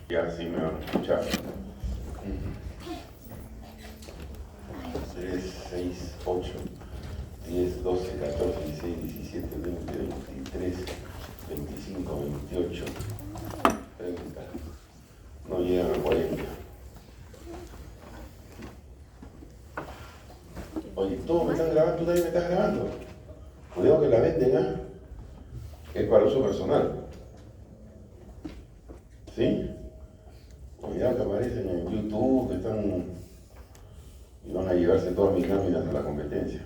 Ya sí me van a escuchar. 3, 6, 8, 10, 12, 14, 16, 17, 20, 23, 25, 28, 30. No llegan a 40. Oye, todos me están grabando, tú también me estás grabando. Cuidado que la venden, ¿ah? Es para uso personal. ¿Sí? Cuidado que aparecen en YouTube, que están y van a llevarse todas mis láminas a la competencia.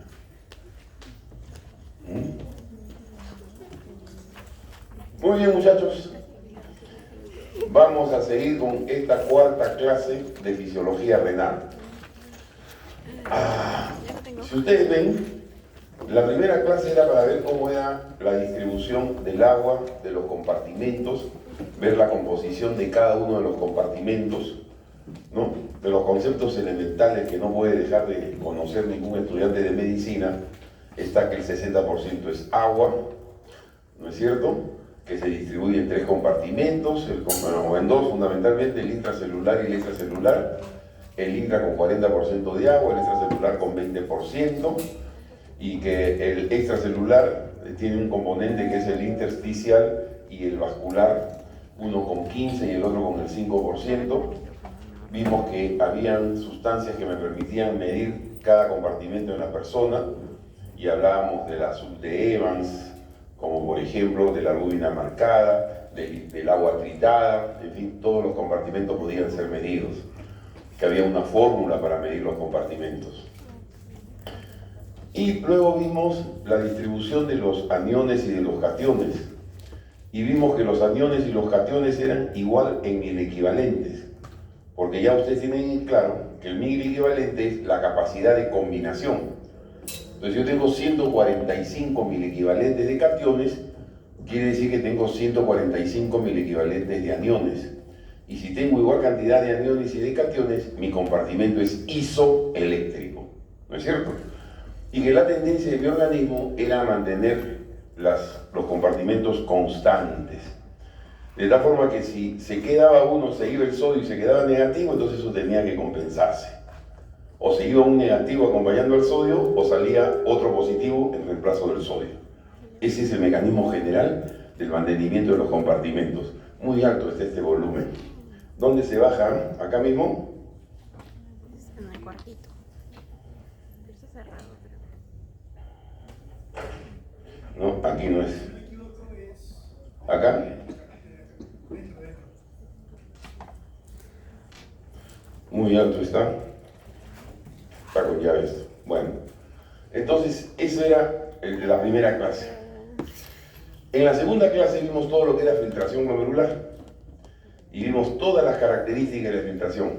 Muy bien, muchachos. Vamos a seguir con esta cuarta clase de fisiología renal. Si ustedes ven, la primera clase era para ver cómo era la distribución del agua, de los compartimentos, ver la composición de cada uno de los compartimentos, ¿no? De los conceptos elementales que no puede dejar de conocer ningún estudiante de medicina, está que el 60% es agua, ¿no es cierto? Que se distribuye en 3 compartimentos, o en 2 fundamentalmente, el intracelular y el extracelular. El intra con 40% de agua, el extracelular con 20%, y que el extracelular tiene un componente que es el intersticial y el vascular, uno con 15 y el otro con el 5%. Vimos que habían sustancias que me permitían medir cada compartimento en la persona y hablábamos de la sub de Evans, como por ejemplo de la albúmina marcada, del agua tritada, en fin, todos los compartimentos podían ser medidos, que había una fórmula para medir los compartimentos. Y luego vimos la distribución de los aniones y de los cationes, y vimos que los aniones y los cationes eran igual en milequivalentes, porque ya ustedes tienen claro que el milequivalente es la capacidad de combinación. Entonces yo tengo 145 milequivalentes de cationes, quiere decir que tengo 145 milequivalentes de aniones. Y si tengo igual cantidad de aniones y de cationes, mi compartimento es isoeléctrico, ¿no es cierto? Y que la tendencia de mi organismo era mantener los compartimentos constantes. De tal forma que si se quedaba uno, se iba el sodio y se quedaba negativo, entonces eso tenía que compensarse. O se iba un negativo acompañando al sodio, o salía otro positivo en reemplazo del sodio. Ese es el mecanismo general del mantenimiento de los compartimentos. Muy alto está este volumen. ¿Dónde se baja? ¿Acá mismo? En el cuartito. Pero está cerrado, No, aquí no es. ¿Acá? Muy alto está. Está con llaves. Bueno, entonces eso era la primera clase. En la segunda clase vimos todo lo que era filtración glomerular y vimos todas las características de la filtración.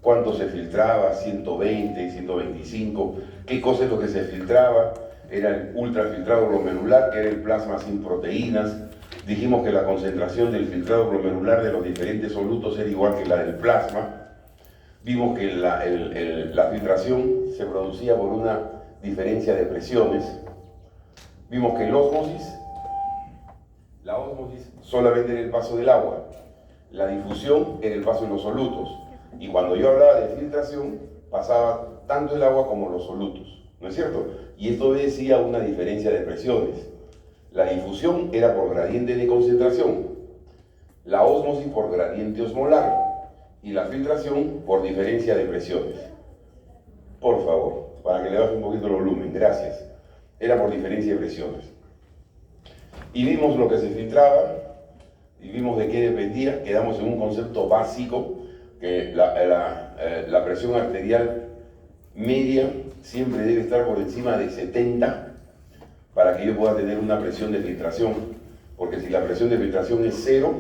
Cuánto se filtraba, 120, 125, qué cosa es lo que se filtraba. Era el ultrafiltrado glomerular, que era el plasma sin proteínas. Dijimos que la concentración del filtrado glomerular de los diferentes solutos era igual que la del plasma. Vimos que la filtración se producía por una diferencia de presiones. Vimos que la ósmosis solamente era el paso del agua. La difusión era el paso de los solutos. Y cuando yo hablaba de filtración, pasaba tanto el agua como los solutos, ¿no es cierto? Y esto obedecía a una diferencia de presiones. La difusión era por gradiente de concentración, la ósmosis por gradiente osmolar, y la filtración por diferencia de presiones. Por favor, para que le baje un poquito el volumen, gracias. Era por diferencia de presiones. Y vimos lo que se filtraba, y vimos de qué dependía. Quedamos en un concepto básico, que la presión arterial media siempre debe estar por encima de 70 para que yo pueda tener una presión de filtración, porque si la presión de filtración es 0,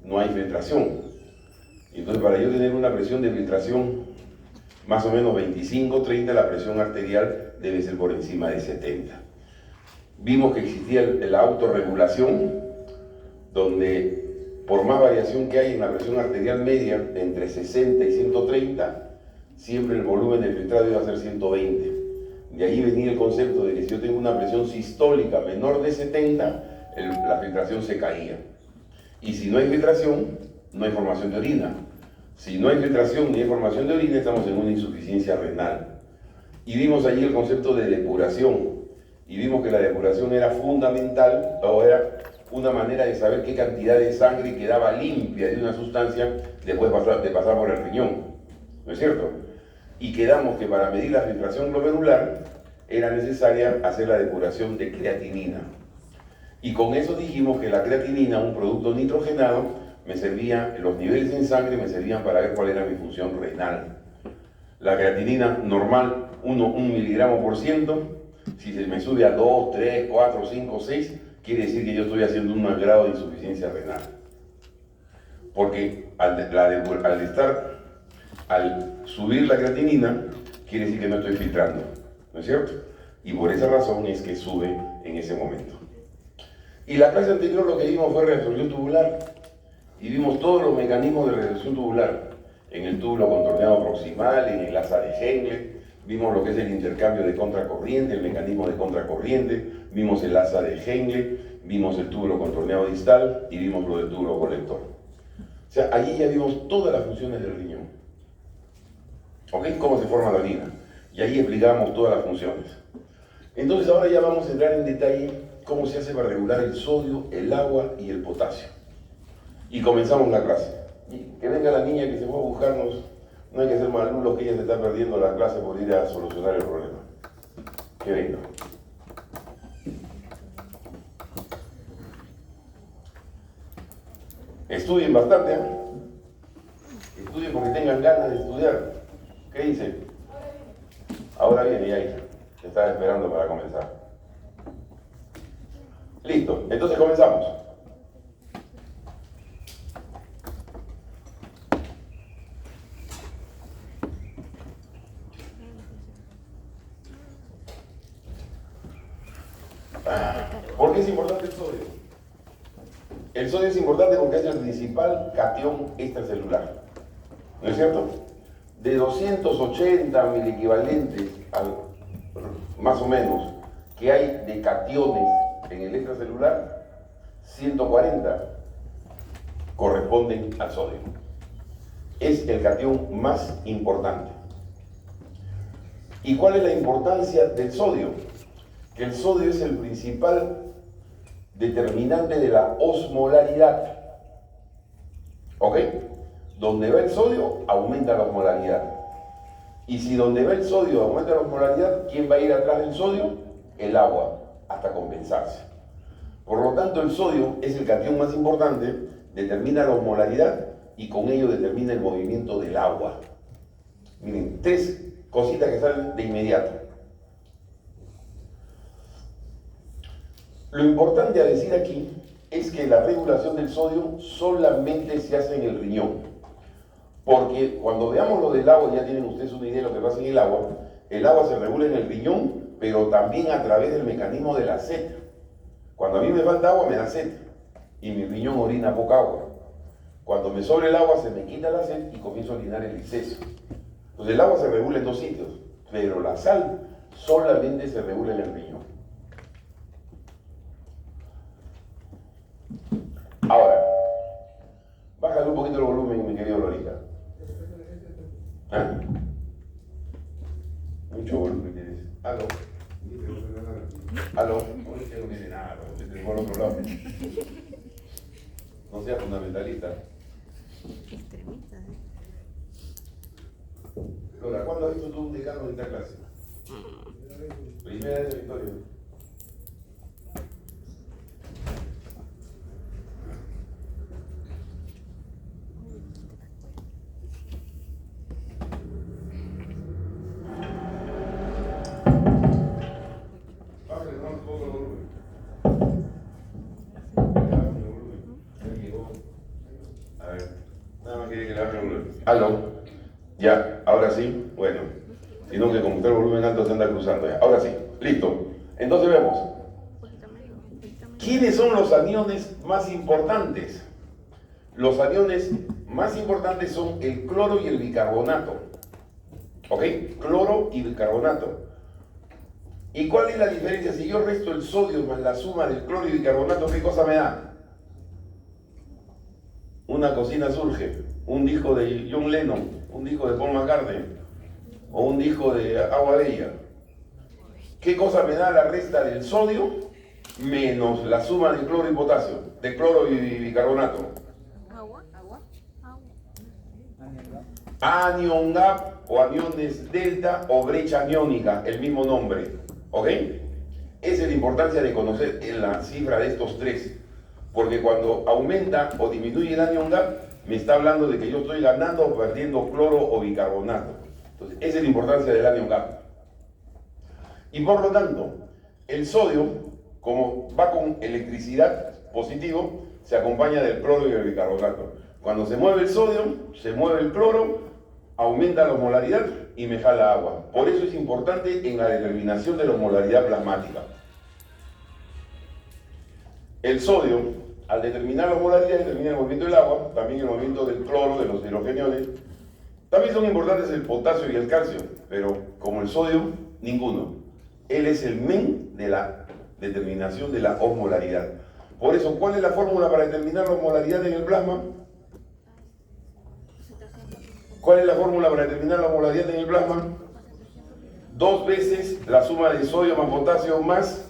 no hay filtración. Y entonces para yo tener una presión de filtración más o menos 25, 30, la presión arterial debe ser por encima de 70. Vimos que existía la autorregulación, donde por más variación que hay en la presión arterial media, entre 60 y 130, siempre el volumen de filtrado iba a ser 120. De ahí venía el concepto de que si yo tengo una presión sistólica menor de 70, la filtración se caía. Y si no hay filtración, no hay formación de orina. Si no hay filtración ni hay formación de orina, estamos en una insuficiencia renal. Y vimos allí el concepto de depuración. Y vimos que la depuración era fundamental, o era una manera de saber qué cantidad de sangre quedaba limpia de una sustancia después de pasar por el riñón. ¿No es cierto? Y quedamos que para medir la filtración glomerular era necesaria hacer la depuración de creatinina. Y con eso dijimos que la creatinina, un producto nitrogenado, me servía, los niveles en sangre me servían para ver cuál era mi función renal. La creatinina normal, 1 miligramo por ciento, si se me sube a 2, 3, 4, 5, 6, quiere decir que yo estoy haciendo un grado de insuficiencia renal. Porque al subir la creatinina, quiere decir que no estoy filtrando, ¿no es cierto? Y por esa razón es que sube en ese momento. Y la clase anterior lo que vimos fue reabsorción tubular. Y vimos todos los mecanismos de reabsorción tubular. En el túbulo contorneado proximal, en el asa de Henle, vimos lo que es el intercambio de contracorriente, el mecanismo de contracorriente, vimos el asa de Henle, vimos el túbulo contorneado distal y vimos lo del túbulo colector. O sea, allí ya vimos todas las funciones del riñón. ¿Ok? Cómo se forma la orina. Y ahí explicamos todas las funciones. Entonces ahora ya vamos a entrar en detalle cómo se hace para regular el sodio, el agua y el potasio. Y comenzamos la clase. Y que venga la niña que se fue a buscarnos, no hay que ser malulos que ella se está perdiendo la clase por ir a solucionar el problema. Que venga. Estudien bastante, ¿eh? Estudien porque tengan ganas de estudiar. ¿Qué dice? Ahora viene ya, hija. Te estaba esperando para comenzar. Listo, entonces comenzamos. ¿Por qué es importante el sodio? El sodio es importante porque es el principal catión extracelular. ¿No es cierto? De 280 miliequivalentes, más o menos, que hay de cationes en el extracelular, 140 corresponden al sodio. Es el catión más importante. ¿Y cuál es la importancia del sodio? Que el sodio es el principal determinante de la osmolaridad. ¿Ok? Donde va el sodio, aumenta la osmolaridad. Y si donde va el sodio aumenta la osmolaridad, ¿quién va a ir atrás del sodio? El agua, hasta compensarse. Por lo tanto, el sodio es el catión más importante, determina la osmolaridad y con ello determina el movimiento del agua. Miren, 3 cositas que salen de inmediato. Lo importante a decir aquí es que la regulación del sodio solamente se hace en el riñón. Porque cuando veamos lo del agua, ya tienen ustedes una idea de lo que pasa en el agua se regula en el riñón, pero también a través del mecanismo de la sed. Cuando a mí me falta agua, me da sed, y mi riñón orina poca agua. Cuando me sobra el agua, se me quita la sed y comienzo a orinar el exceso. Entonces el agua se regula en 2 sitios, pero la sal solamente se regula en el riñón. Ahora, bájale un poquito el volumen, mi querido Lorita. ¿Ah? Mucho volumen tienes. ¿Aló? ¿Aló? Hoy no tiene nada, te tengo al otro lado. No seas fundamentalista. Extremista, ¿eh? Lola, ¿cuándo has visto tú un decano en esta clase? Primera vez de Victoria. ¿Aló? ¿Ya? ¿Ahora sí? Bueno, sino que como está el volumen alto se anda cruzando ya. Ahora sí, listo. Entonces vemos. ¿Quiénes son los aniones más importantes? Los aniones más importantes son el cloro y el bicarbonato. ¿Ok? Cloro y bicarbonato. ¿Y cuál es la diferencia? Si yo resto el sodio más la suma del cloro y bicarbonato, ¿qué cosa me da? una cocina surge, un disco de John Lennon, un disco de Paul McCartney o un disco de Agua Bella. ¿Qué cosa me da la resta del sodio menos la suma de cloro y potasio, de cloro y bicarbonato? Agua, agua, agua. Anion gap o aniones delta o brecha aniónica, el mismo nombre, ¿ok? Esa es la importancia de conocer en la cifra de estos tres, porque cuando aumenta o disminuye el anion gap, me está hablando de que yo estoy ganando o perdiendo cloro o bicarbonato. Entonces, esa es la importancia del anion gap. Y por lo tanto, el sodio, como va con electricidad positivo, se acompaña del cloro y el bicarbonato. Cuando se mueve el sodio, se mueve el cloro, aumenta la osmolaridad y me jala agua. Por eso es importante en la determinación de la osmolaridad plasmática. El sodio, al determinar la osmolaridad, determina el movimiento del agua, también el movimiento del cloro, de los hidrogeniones. También son importantes el potasio y el calcio, pero como el sodio, ninguno. Él es el men de la determinación de la osmolaridad. Por eso, ¿cuál es la fórmula para determinar la osmolaridad en el plasma? ¿Cuál es la fórmula para determinar la osmolaridad en el plasma? 2 veces la suma de sodio más potasio más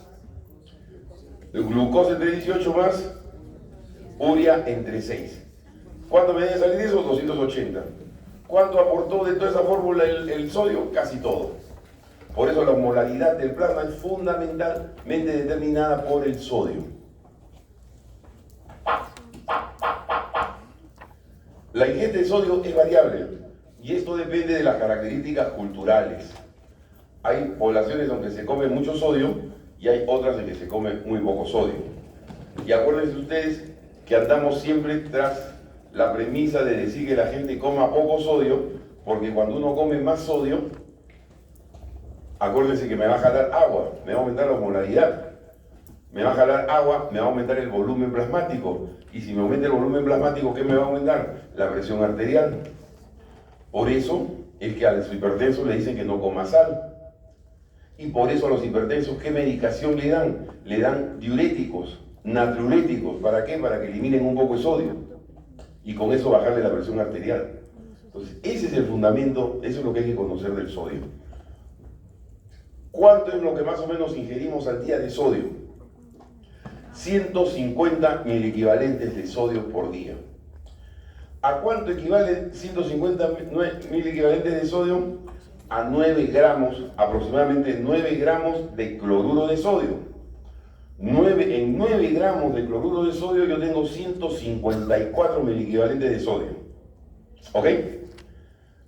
glucosa entre 18 más urea entre 6. ¿Cuánto me debe salir eso? 280. ¿Cuánto aportó de toda esa fórmula el sodio? Casi todo. Por eso la osmolaridad del plasma es fundamentalmente determinada por el sodio. La ingesta de sodio es variable y esto depende de las características culturales. Hay poblaciones donde se come mucho sodio y hay otras en que se come muy poco sodio. Y acuérdense ustedes que andamos siempre tras la premisa de decir que la gente coma poco sodio, porque cuando uno come más sodio, acuérdense que me va a jalar agua, me va a aumentar la osmolaridad. Me va a jalar agua, me va a aumentar el volumen plasmático. Y si me aumenta el volumen plasmático, ¿qué me va a aumentar? La presión arterial. Por eso es que a los hipertensos le dicen que no coma sal. Y por eso a los hipertensos, ¿qué medicación le dan? Le dan diuréticos, natriuréticos. ¿Para qué? Para que eliminen un poco de sodio. Y con eso bajarle la presión arterial. Entonces, ese es el fundamento, eso es lo que hay que conocer del sodio. ¿Cuánto es lo que más o menos ingerimos al día de sodio? 150 miliequivalentes de sodio por día. ¿A cuánto equivale 150 miliequivalentes de sodio? A 9 gramos, aproximadamente 9 gramos de cloruro de sodio. En 9 gramos de cloruro de sodio yo tengo 154 miliequivalentes de sodio. ¿Ok?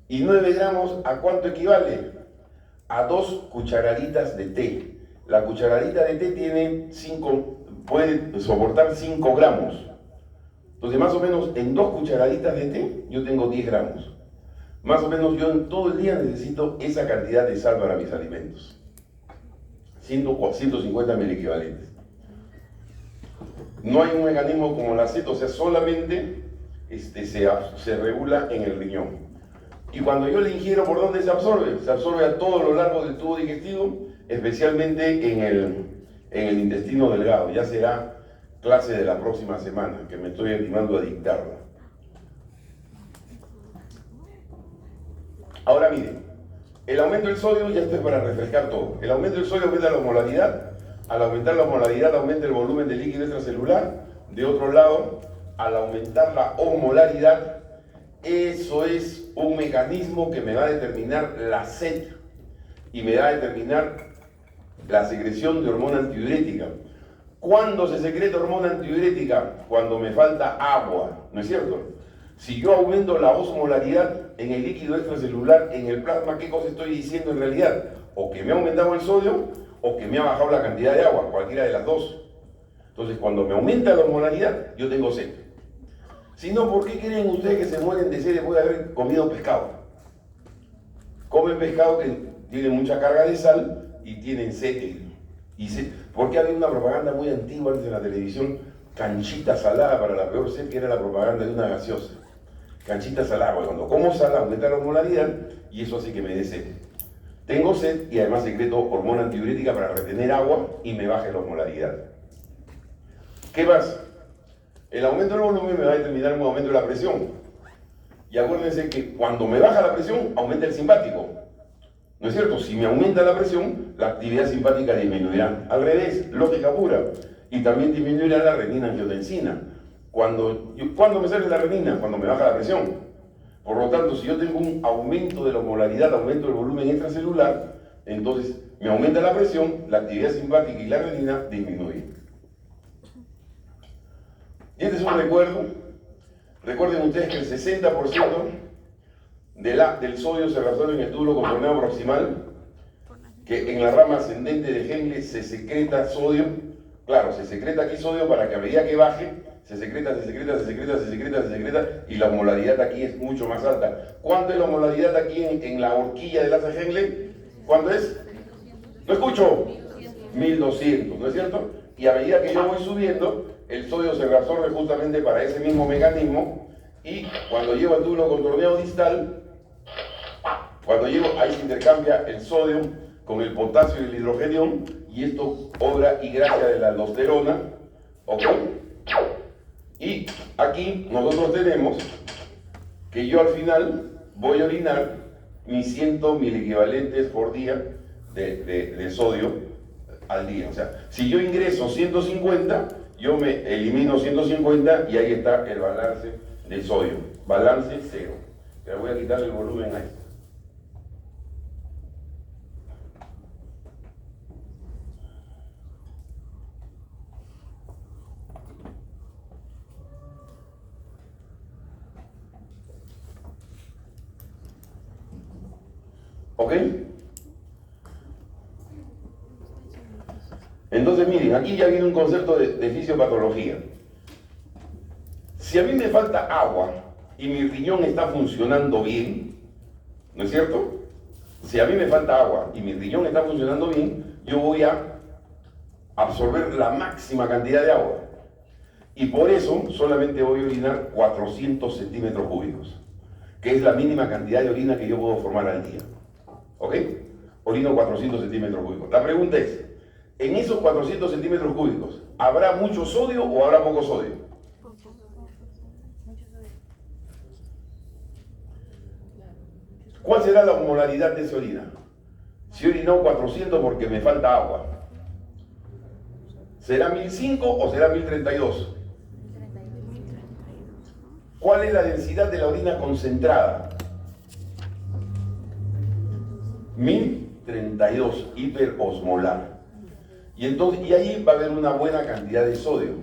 ¿Y 9 gramos a cuánto equivale? A 2 cucharaditas de té. La cucharadita de té puede soportar 5 gramos. Entonces, más o menos en 2 cucharaditas de té, yo tengo 10 gramos. Más o menos yo en todo el día necesito esa cantidad de sal para mis alimentos. 150 miliequivalentes. No hay un mecanismo como la CET, o sea, solamente se regula en el riñón. Y cuando yo le ingiero, ¿por dónde se absorbe? Se absorbe a todo lo largo del tubo digestivo, especialmente en el intestino delgado. Ya será clase de la próxima semana, que me estoy animando a dictarla. Ahora miren, el aumento del sodio, ya esto es para refrescar todo. El aumento del sodio aumenta la osmolaridad. Al aumentar la osmolaridad aumenta el volumen de líquido extracelular. De otro lado, al aumentar la osmolaridad, eso es un mecanismo que me va a determinar la sed y me va a determinar la secreción de hormona antidiurética. ¿Cuándo se secreta hormona antidiurética? Cuando me falta agua, ¿no es cierto? Si yo aumento la osmolaridad en el líquido extracelular, en el plasma, ¿qué cosa estoy diciendo en realidad? O que me ha aumentado el sodio o que me ha bajado la cantidad de agua, cualquiera de las dos. Entonces, cuando me aumenta la osmolaridad, yo tengo sed. Si no, ¿por qué creen ustedes que se mueren de sed después de haber comido pescado? Comen pescado que tiene mucha carga de sal y tienen sed. Porque había una propaganda muy antigua antes en la televisión, canchita salada para la peor sed, que era la propaganda de una gaseosa. Canchita salada, porque cuando como sal aumenta la osmolaridad y eso hace que me dé sed. Tengo sed y además secreto hormona antidiurética para retener agua y me baje la osmolaridad. ¿Qué más? El aumento del volumen me va a determinar un aumento de la presión. Y acuérdense que cuando me baja la presión, aumenta el simpático. ¿No es cierto? Si me aumenta la presión, la actividad simpática disminuirá. Al revés, lógica pura. Y también disminuirá la renina-angiotensina. ¿Cuándo me sale la renina? Cuando me baja la presión. Por lo tanto, si yo tengo un aumento de la osmolaridad, aumento del volumen extracelular, entonces me aumenta la presión, la actividad simpática y la renina disminuye. Y este es un recuerdo. Recuerden ustedes que el 60% del sodio se resuelve en el túbulo contorneado proximal, que en la rama ascendente de Henle se secreta sodio. Claro, se secreta aquí sodio para que a medida que baje, se secreta, y la osmolaridad aquí es mucho más alta. ¿Cuánto es la osmolaridad aquí en la horquilla del asa Henle? ¿Cuánto es? ¿No escucho? 1200, ¿no es cierto? Y a medida que yo voy subiendo, el sodio se reabsorbe justamente para ese mismo mecanismo, y cuando llego al túbulo contorneado distal, ahí se intercambia el sodio con el potasio y el hidrogeno, y esto obra y gracia de la aldosterona, ¿ok? Y aquí nosotros tenemos que yo al final voy a orinar mis 100 miliequivalentes por día de sodio al día. O sea, si yo ingreso 150, yo me elimino 150 y ahí está el balance de sodio. Balance cero. Le voy a quitar el volumen a esto. ¿Ok? Entonces miren, aquí ya viene un concepto de fisiopatología. Si a mí me falta agua y mi riñón está funcionando bien, ¿no es cierto? Si a mí me falta agua y mi riñón está funcionando bien, yo voy a absorber la máxima cantidad de agua. Y por eso solamente voy a orinar 400 centímetros cúbicos, que es la mínima cantidad de orina que yo puedo formar al día. ¿Ok? Orino 400 centímetros cúbicos. La pregunta es, en esos 400 centímetros cúbicos, ¿habrá mucho sodio o habrá poco sodio? ¿Cuál será la osmolaridad de esa orina? Si he orinado 400 porque me falta agua, ¿será 1005 o será 1032? ¿Cuál es la densidad de la orina concentrada? 1032, hiperosmolar. Y ahí va a haber una buena cantidad de sodio.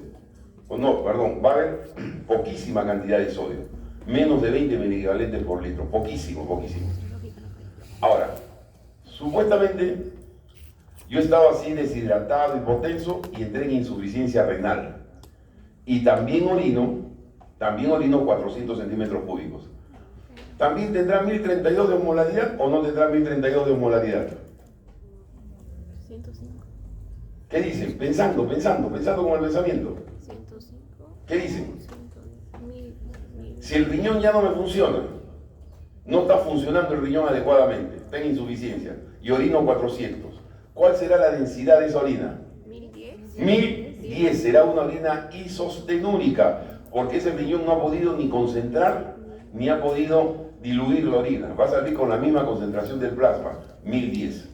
Va a haber poquísima cantidad de sodio. Menos de 20 miliequivalentes por litro. Poquísimo. Ahora, supuestamente yo estaba así deshidratado, hipotenso, y entré en insuficiencia renal. Y también orino 400 centímetros cúbicos. ¿También tendrá 1032 de osmolaridad o no tendrá 1032 de osmolaridad? 105. ¿Qué dicen? Pensando con el pensamiento. 105. ¿Qué dicen? 1000. Si el riñón ya no me funciona, no está funcionando el riñón adecuadamente, está en insuficiencia, y orino 400, ¿cuál será la densidad de esa orina? 1010. 1010, será una orina isostenúrica, porque ese riñón no ha podido ni concentrar, ni ha podido diluir la orina, va a salir con la misma concentración del plasma, 1010.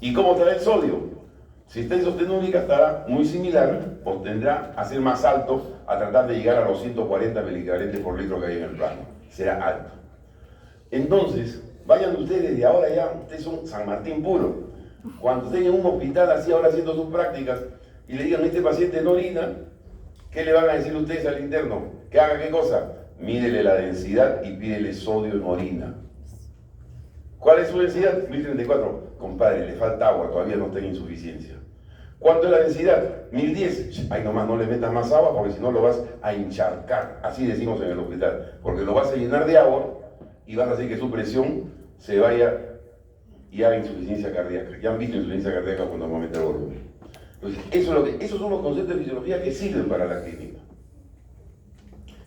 ¿Y cómo estará el sodio? Si está isostenúrica estará muy similar, o tendrá a ser más alto, a tratar de llegar a los 140 miliequivalentes por litro que hay en el plasma. Será alto. Entonces, vayan ustedes de ahora ya, ustedes son San Martín puro. Cuando estén en un hospital así ahora haciendo sus prácticas y le digan, este paciente no orina, ¿qué le van a decir ustedes al interno? ¿Que haga qué cosa? Mídele la densidad y pídele sodio en orina. ¿Cuál es su densidad? 1034. Compadre, le falta agua, todavía no está en insuficiencia. ¿Cuánto es la densidad? 1010. Ay, nomás no le metas más agua porque si no lo vas a encharcar. Así decimos en el hospital. Porque lo vas a llenar de agua y vas a hacer que su presión se vaya y haga insuficiencia cardíaca. Ya han visto insuficiencia cardíaca cuando aumenta el volumen. Entonces, esos son los conceptos de fisiología que sirven para la clínica.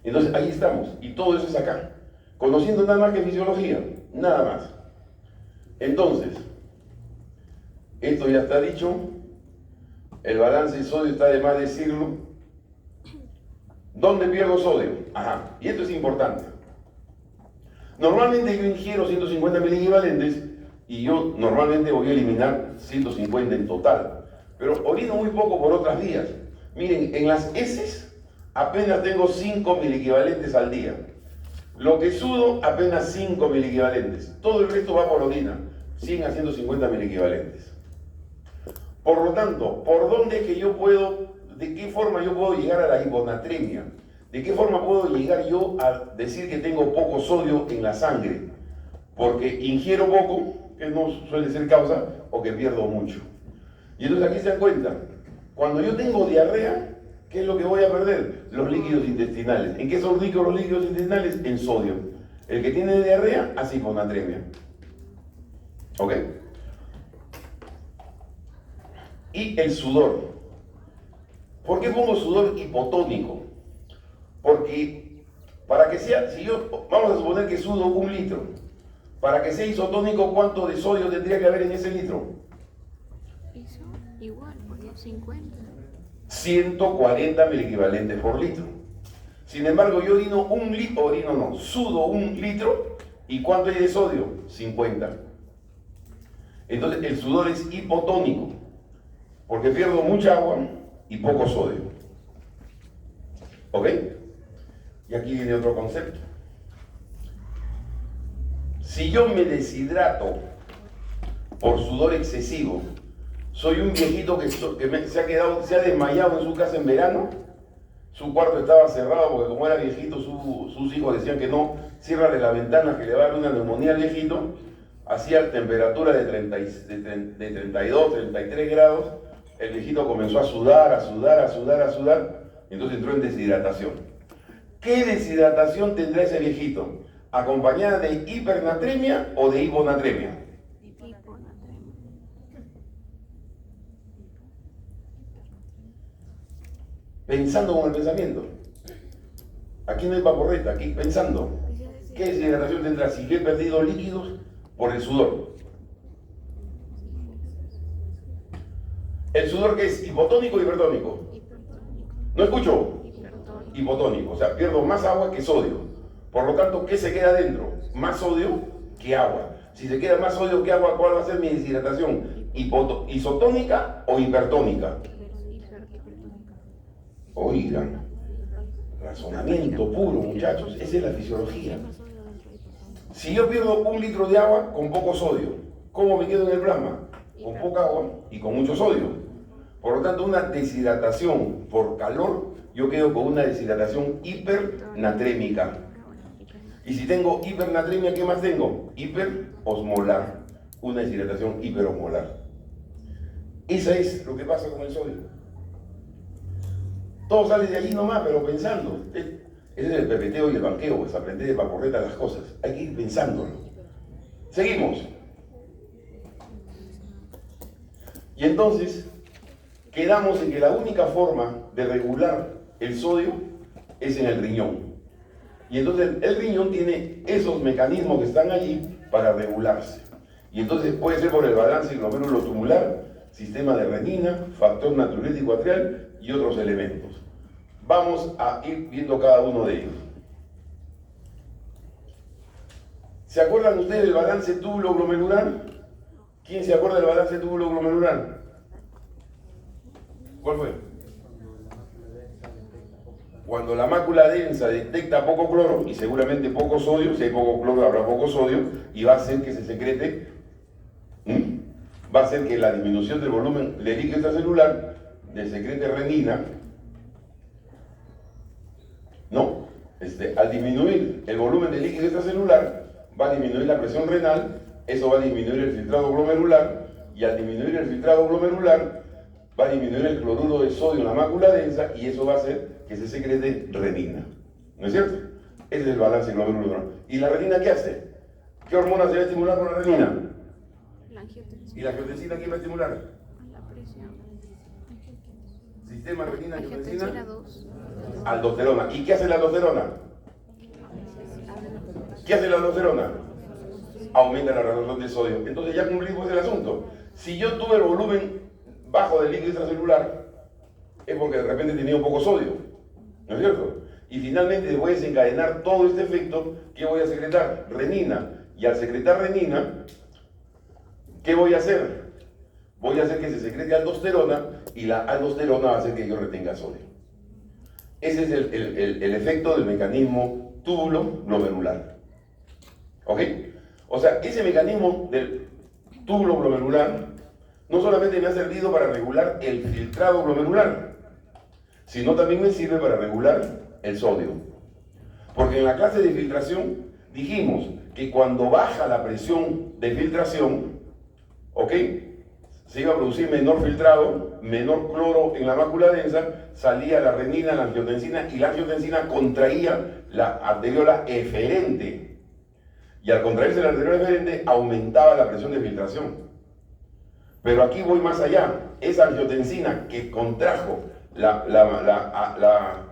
Entonces, ahí estamos. Y todo eso es acá. Conociendo nada más que fisiología. Nada más. Entonces, esto ya está dicho. El balance de sodio está de más decirlo. ¿Dónde pierdo sodio? Ajá, y esto es importante. Normalmente yo ingiero 150 miliequivalentes y yo normalmente voy a eliminar 150 en total. Pero orino muy poco por otras vías. Miren, en las heces apenas tengo 5 miliequivalentes al día. Lo que sudo, apenas 5 miliequivalentes. Todo el resto va por orina, 100 a 150 miliequivalentes. Por lo tanto, ¿por dónde es que yo puedo, de qué forma yo puedo llegar a la hiponatremia? ¿De qué forma puedo llegar yo a decir que tengo poco sodio en la sangre? Porque ingiero poco, que no suele ser causa, o que pierdo mucho. Y entonces aquí se dan cuenta, cuando yo tengo diarrea, ¿qué es lo que voy a perder? Los líquidos intestinales. ¿En qué son ricos los líquidos intestinales? En sodio. El que tiene diarrea hace hiponatremia. ¿Ok? Y el sudor. ¿Por qué pongo sudor hipotónico? Porque para que sea, si yo, vamos a suponer que sudo 1 litro, para que sea isotónico, ¿cuánto de sodio tendría que haber en ese litro? Eso igual, por los 50. 140 miliequivalentes por litro. Sin embargo, yo sudo 1 litro, ¿y cuánto hay de sodio? 50. Entonces, el sudor es hipotónico, porque pierdo mucha agua y poco sodio. ¿Ok? Y aquí viene otro concepto. Si yo me deshidrato por sudor excesivo, soy un viejito que se ha desmayado en su casa en verano, su cuarto estaba cerrado porque como era viejito, sus hijos decían que no, ciérrale la ventana que le va a dar una neumonía al viejito, hacía temperatura de 32, 33 grados, el viejito comenzó a sudar, y entonces entró en deshidratación. ¿Qué deshidratación tendrá ese viejito? ¿Acompañada de hipernatremia o de hiponatremia? Hiponatremia. Pensando con el pensamiento. Aquí no hay vaporreta, aquí pensando. ¿Qué deshidratación tendrá si yo he perdido líquidos por el sudor? ¿El sudor qué es? ¿Hipotónico o hipertónico? Hipertónico. ¿No escucho? Hipertónico. Hipotónico, o sea, pierdo más agua que sodio. Por lo tanto, ¿qué se queda dentro? Más sodio que agua. Si se queda más sodio que agua, ¿cuál va a ser mi deshidratación? ¿Isotónica o hipertónica? Hipertónica. Oigan, razonamiento puro, muchachos, esa es la fisiología. Si yo pierdo 1 litro de agua con poco sodio, ¿cómo me quedo en el plasma? Con poca agua y con mucho sodio. Por lo tanto, una deshidratación por calor, yo quedo con una deshidratación hipernatrémica. Y si tengo hipernatremia, ¿qué más tengo? Hiperosmolar, una deshidratación hiperosmolar. Esa es lo que pasa con el sodio. Todo sale de allí nomás, pero pensando. Ese es el pepeteo y el banqueo, pues aprender de vaporreta las cosas. Hay que ir pensándolo. Seguimos. Y entonces, quedamos en que la única forma de regular el sodio es en el riñón. Y entonces el riñón tiene esos mecanismos que están allí para regularse. Y entonces puede ser por el balance glomérulo tumular, sistema de renina, factor natriurético atrial y otros elementos. Vamos a ir viendo cada uno de ellos. ¿Se acuerdan ustedes del balance túbulo-glomerular? ¿Quién se acuerda del balance túbulo-glomerular? ¿Cuál fue? Cuando la mácula densa detecta poco cloro y seguramente poco sodio, si hay poco cloro habrá poco sodio y va a hacer que se secrete, va a hacer que la disminución del volumen del líquido extracelular de secrete renina, no, al disminuir el volumen del líquido extracelular va a disminuir la presión renal, eso va a disminuir el filtrado glomerular y al disminuir el filtrado glomerular va a disminuir el cloruro de sodio en la mácula densa y eso va a hacer que se secrete renina. ¿No es cierto? Ese es el balance glomerular. ¿Y la renina qué hace? ¿Qué hormona se va a estimular con la renina? La angiotensina. ¿Y la angiotensina quién va a estimular? La presión. Sistema renina, Angiotensina angiotensina. 2. Aldosterona. ¿Y qué hace la aldosterona? ¿Qué hace la aldosterona? Aumenta la resorción de sodio. Entonces ya cumplimos el asunto. Si yo tuve el volumen bajo del líquido extracelular, es porque de repente he tenido poco sodio. ¿No es cierto? y finalmente voy a desencadenar todo este efecto. ¿Qué voy a secretar? Renina. Y al secretar renina, ¿qué voy a hacer? Voy a hacer que se secrete aldosterona, y la aldosterona va a hacer que yo retenga sodio. Ese es el efecto del mecanismo túbulo-glomerular. ¿Ok? O sea, ese mecanismo del túbulo glomerular no solamente me ha servido para regular el filtrado glomerular, sino también me sirve para regular el sodio. Porque en la clase de filtración dijimos que cuando baja la presión de filtración, ¿ok?, se iba a producir menor filtrado, menor cloro en la mácula densa, salía la renina, la angiotensina, y la angiotensina contraía la arteriola eferente. Y al contraerse la arteriola eferente, aumentaba la presión de filtración. Pero aquí voy más allá. Esa angiotensina que contrajo la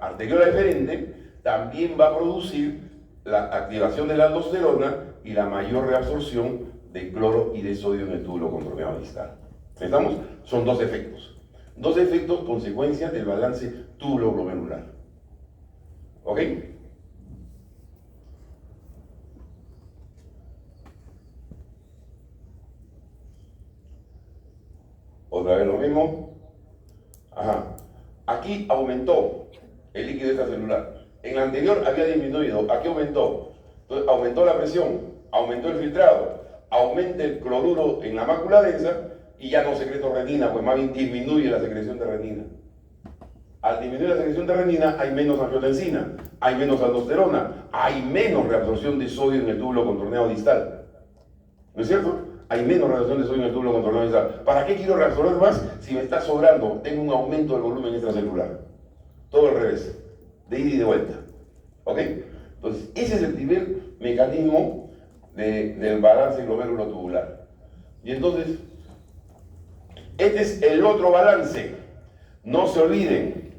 arteriola eferente también va a producir la activación de la aldosterona y la mayor reabsorción de cloro y de sodio en el túbulo contorneado distal. ¿Estamos? Son dos efectos. Dos efectos consecuencia del balance túbulo-glomerular. ¿Ok? Otra vez lo mismo. Ajá. Aquí aumentó el líquido extracelular. En la anterior había disminuido. Aquí aumentó. Entonces aumentó la presión, aumentó el filtrado, aumenta el cloruro en la mácula densa y ya no secreto renina, pues más bien disminuye la secreción de renina. Al disminuir la secreción de renina hay menos angiotensina, hay menos aldosterona, hay menos reabsorción de sodio en el túbulo contorneado distal. ¿No es cierto? Hay menos reabsorción de sodio en el túbulo contorneado distal. ¿Para qué quiero reabsorber más si me está sobrando? Tengo un aumento del volumen extracelular. Todo al revés, de ida y de vuelta. ¿Ok? Entonces, ese es el primer mecanismo del balance glomérulo tubular. Y entonces, este es el otro balance. No se olviden.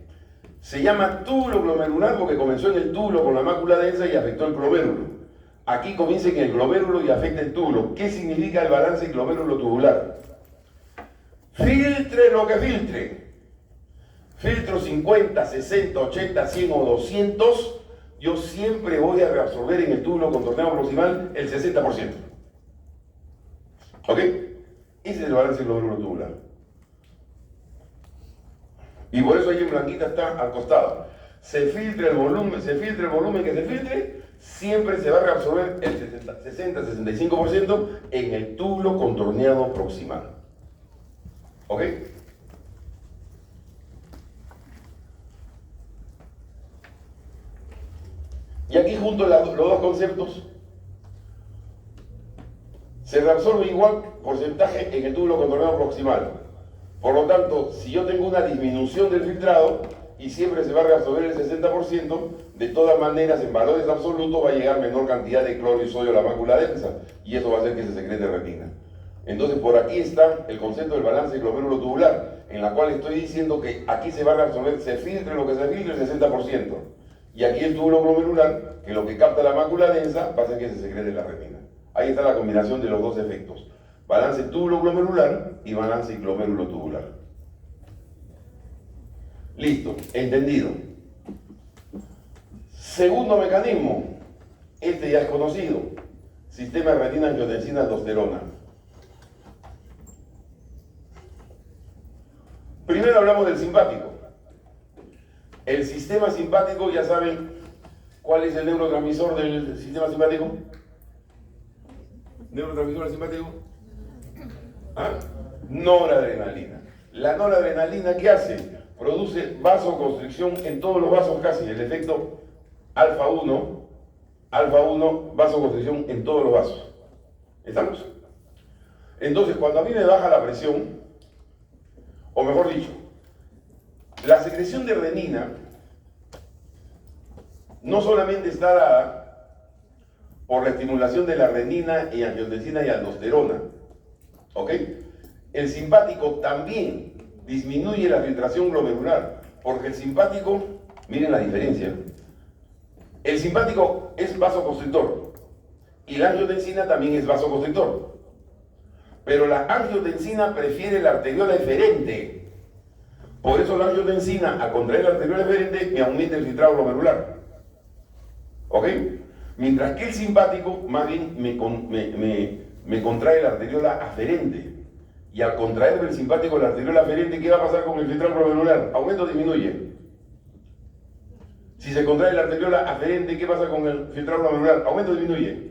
Se llama túbulo glomerular porque comenzó en el túbulo con la mácula densa y afectó el glomérulo. Aquí comienza en el glomérulo y afecta el túbulo. ¿Qué significa el balance glomérulo tubular? Filtre lo que filtre. Filtro 50, 60, 80, 100 o 200. Yo siempre voy a reabsorber en el túbulo contorneado proximal el 60%. ¿Ok? Ese es el balance glomérulo tubular. Y por eso ahí en blanquita está al costado. Se filtra el volumen que se filtre, siempre se va a reabsorber el 60-65% en el túbulo contorneado proximal. ¿Ok? Y aquí junto los dos conceptos, se reabsorbe igual porcentaje en el túbulo contorneado proximal. Por lo tanto, si yo tengo una disminución del filtrado y siempre se va a reabsorber el 60%, de todas maneras en valores absolutos va a llegar menor cantidad de cloro y sodio a la mácula densa y eso va a hacer que se secrete retina. Entonces por aquí está el concepto del balance glomérulo tubular, en la cual estoy diciendo que aquí se va a reabsorber, se filtre lo que se filtre el 60%. Y aquí el túbulo glomerular, que lo que capta la mácula densa, va a hacer que se secrete la retina. Ahí está la combinación de los dos efectos. Balance túbulo glomerular y balance glomérulo tubular. Listo, entendido. Segundo mecanismo, este ya es conocido. Sistema de retina, angiotensina, aldosterona. Primero hablamos del simpático. El sistema simpático, ya saben cuál es el neurotransmisor del sistema simpático. ¿Neurotransmisor simpático? ¿Ah? Noradrenalina. La noradrenalina, ¿qué hace? Produce vasoconstricción en todos los vasos casi, el efecto alfa 1, vasoconstricción en todos los vasos. ¿Estamos? Entonces, cuando a mí me baja la presión, o mejor dicho, la secreción de renina no solamente está dada por la estimulación de la renina y angiotensina y aldosterona, ¿ok? El simpático también disminuye la filtración glomerular, porque el simpático, miren la diferencia, el simpático es vasoconstrictor y la angiotensina también es vasoconstrictor, pero la angiotensina prefiere la arteriola eferente. Por eso la angiotensina, al contraer la arteriola eferente, me aumenta el filtrado glomerular. ¿Ok? Mientras que el simpático más bien me contrae la arteriola aferente. Y al contraerme el simpático la arteriola aferente, ¿qué va a pasar con el filtrado glomerular? ¿Aumenta o disminuye? Si se contrae la arteriola aferente, ¿qué pasa con el filtrado glomerular? ¿Aumenta o disminuye?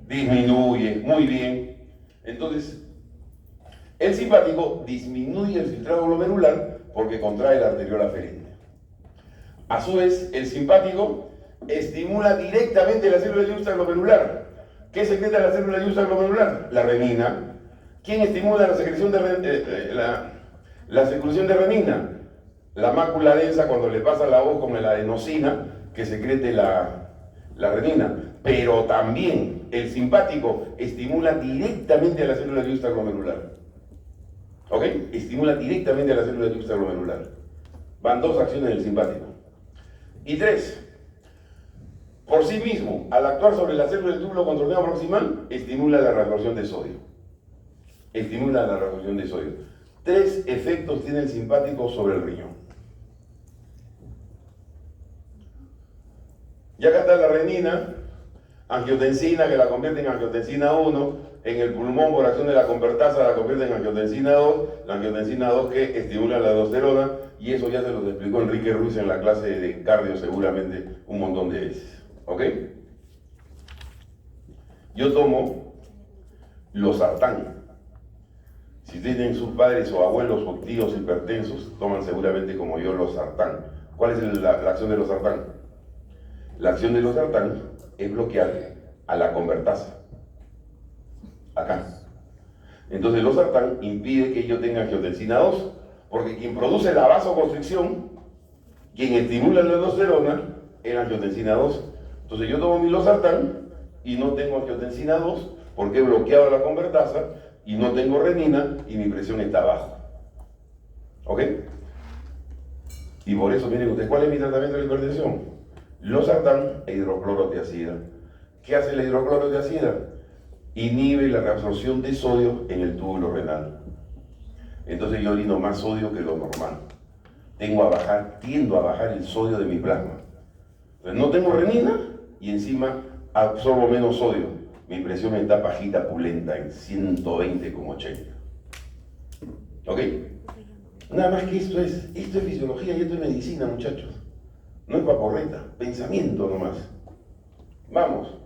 Disminuye, muy bien. Entonces, el simpático disminuye el filtrado glomerular porque contrae la arteriola aferente. A su vez, el simpático estimula directamente la célula yusta glomerular. ¿Qué secreta la célula yusta glomerular? La renina. ¿Quién estimula la secreción la secreción de renina? La mácula densa cuando le pasa la voz con la adenosina que secrete la renina. Pero también el simpático estimula directamente a la célula yusta glomerular. ¿Ok? Estimula directamente a la célula yusta glomerular. Van dos acciones del simpático. Y tres, por sí mismo, al actuar sobre la célula del túbulo controlado proximal, estimula la reabsorción de sodio. Estimula la reabsorción de sodio. Tres efectos tiene el simpático sobre el riñón. Y acá está la renina, angiotensina, que la convierte en angiotensina 1, en el pulmón por acción de la convertasa la convierte en angiotensina 2, la angiotensina 2 que estimula la aldosterona, y eso ya se los explicó Enrique Ruiz en la clase de cardio seguramente un montón de veces. ¿Ok? Yo tomo losartán. Si tienen sus padres o abuelos o tíos hipertensos, toman seguramente como yo losartán. ¿Cuál es la acción de losartán? La acción de losartán es bloquear a la convertasa. Acá. Entonces el losartán impide que yo tenga angiotensina 2, porque quien produce la vasoconstricción, quien estimula la aldosterona, es la angiotensina 2. Entonces yo tomo mi losartán y no tengo angiotensina 2 porque he bloqueado la convertasa y no tengo renina y mi presión está baja. ¿Ok? Y por eso, miren ustedes, ¿cuál es mi tratamiento de la hipertensión? Losartán e hidroclorotiazida. ¿Qué hace la hidroclorotiazida? Inhibe la reabsorción de sodio en el túbulo renal. Entonces yo orino más sodio que lo normal. Tiendo a bajar el sodio de mi plasma. Entonces no tengo renina y encima absorbo menos sodio. Mi presión está bajita, pulenta, en 120,80. ¿Ok? Nada más que esto es fisiología y esto es medicina, muchachos. No es paporreta, pensamiento nomás. Vamos.